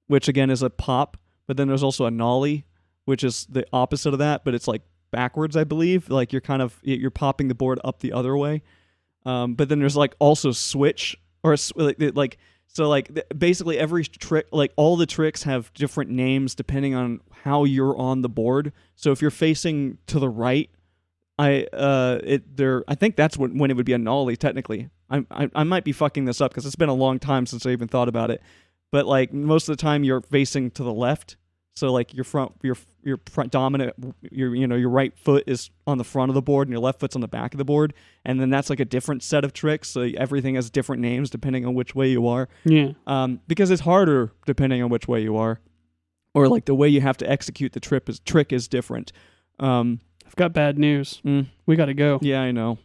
which again is a pop, but then there's also a nollie, which is the opposite of that, but it's like backwards, I believe. Like you're popping the board up the other way. But then there's like also switch, or basically every trick, like all the tricks have different names depending on how you're on the board. So if you're facing to the right, I think that's when it would be a nollie technically. I might be fucking this up because it's been a long time since I even thought about it. But like most of the time you're facing to the left, so like your front dominant, your right foot is on the front of the board and your left foot's on the back of the board, and then that's like a different set of tricks. So everything has different names depending on which way you are. Yeah. Because it's harder depending on which way you are, or like the way you have to execute the trick is different. I've got bad news. We got to go. Yeah, I know,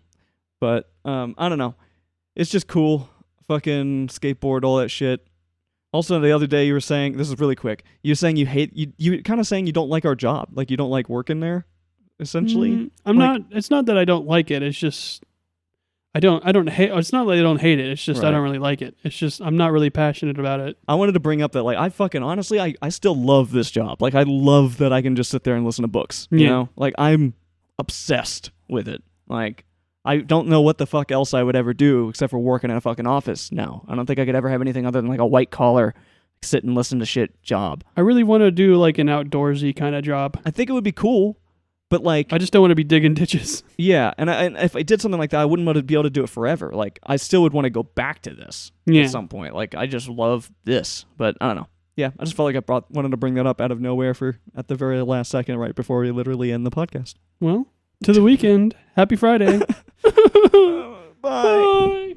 but I don't know. It's just cool. Fucking skateboard, all that shit. Also, the other day you were saying, this is really quick, you were saying you kind of saying you don't like our job, like you don't like working there, essentially. It's not that I don't like it. It's just I don't hate. It's not that I don't hate it. It's just I don't really like it. It's just I'm not really passionate about it. I wanted to bring up that like I fucking honestly I still love this job. Like I love that I can just sit there and listen to books. You know, like I'm obsessed with it. Like I don't know what the fuck else I would ever do except for working in a fucking office. No, I don't think I could ever have anything other than like a white collar, sit and listen to shit job. I really want to do like an outdoorsy kind of job. I think it would be cool, but like I just don't want to be digging ditches. Yeah, and if I did something like that, I wouldn't want to be able to do it forever. Like I still would want to go back to this at some point. Like I just love this, but I don't know. Yeah, I just felt like wanted to bring that up out of nowhere at the very last second, right before we literally end the podcast. Well, to the weekend. Happy Friday. Bye. Bye.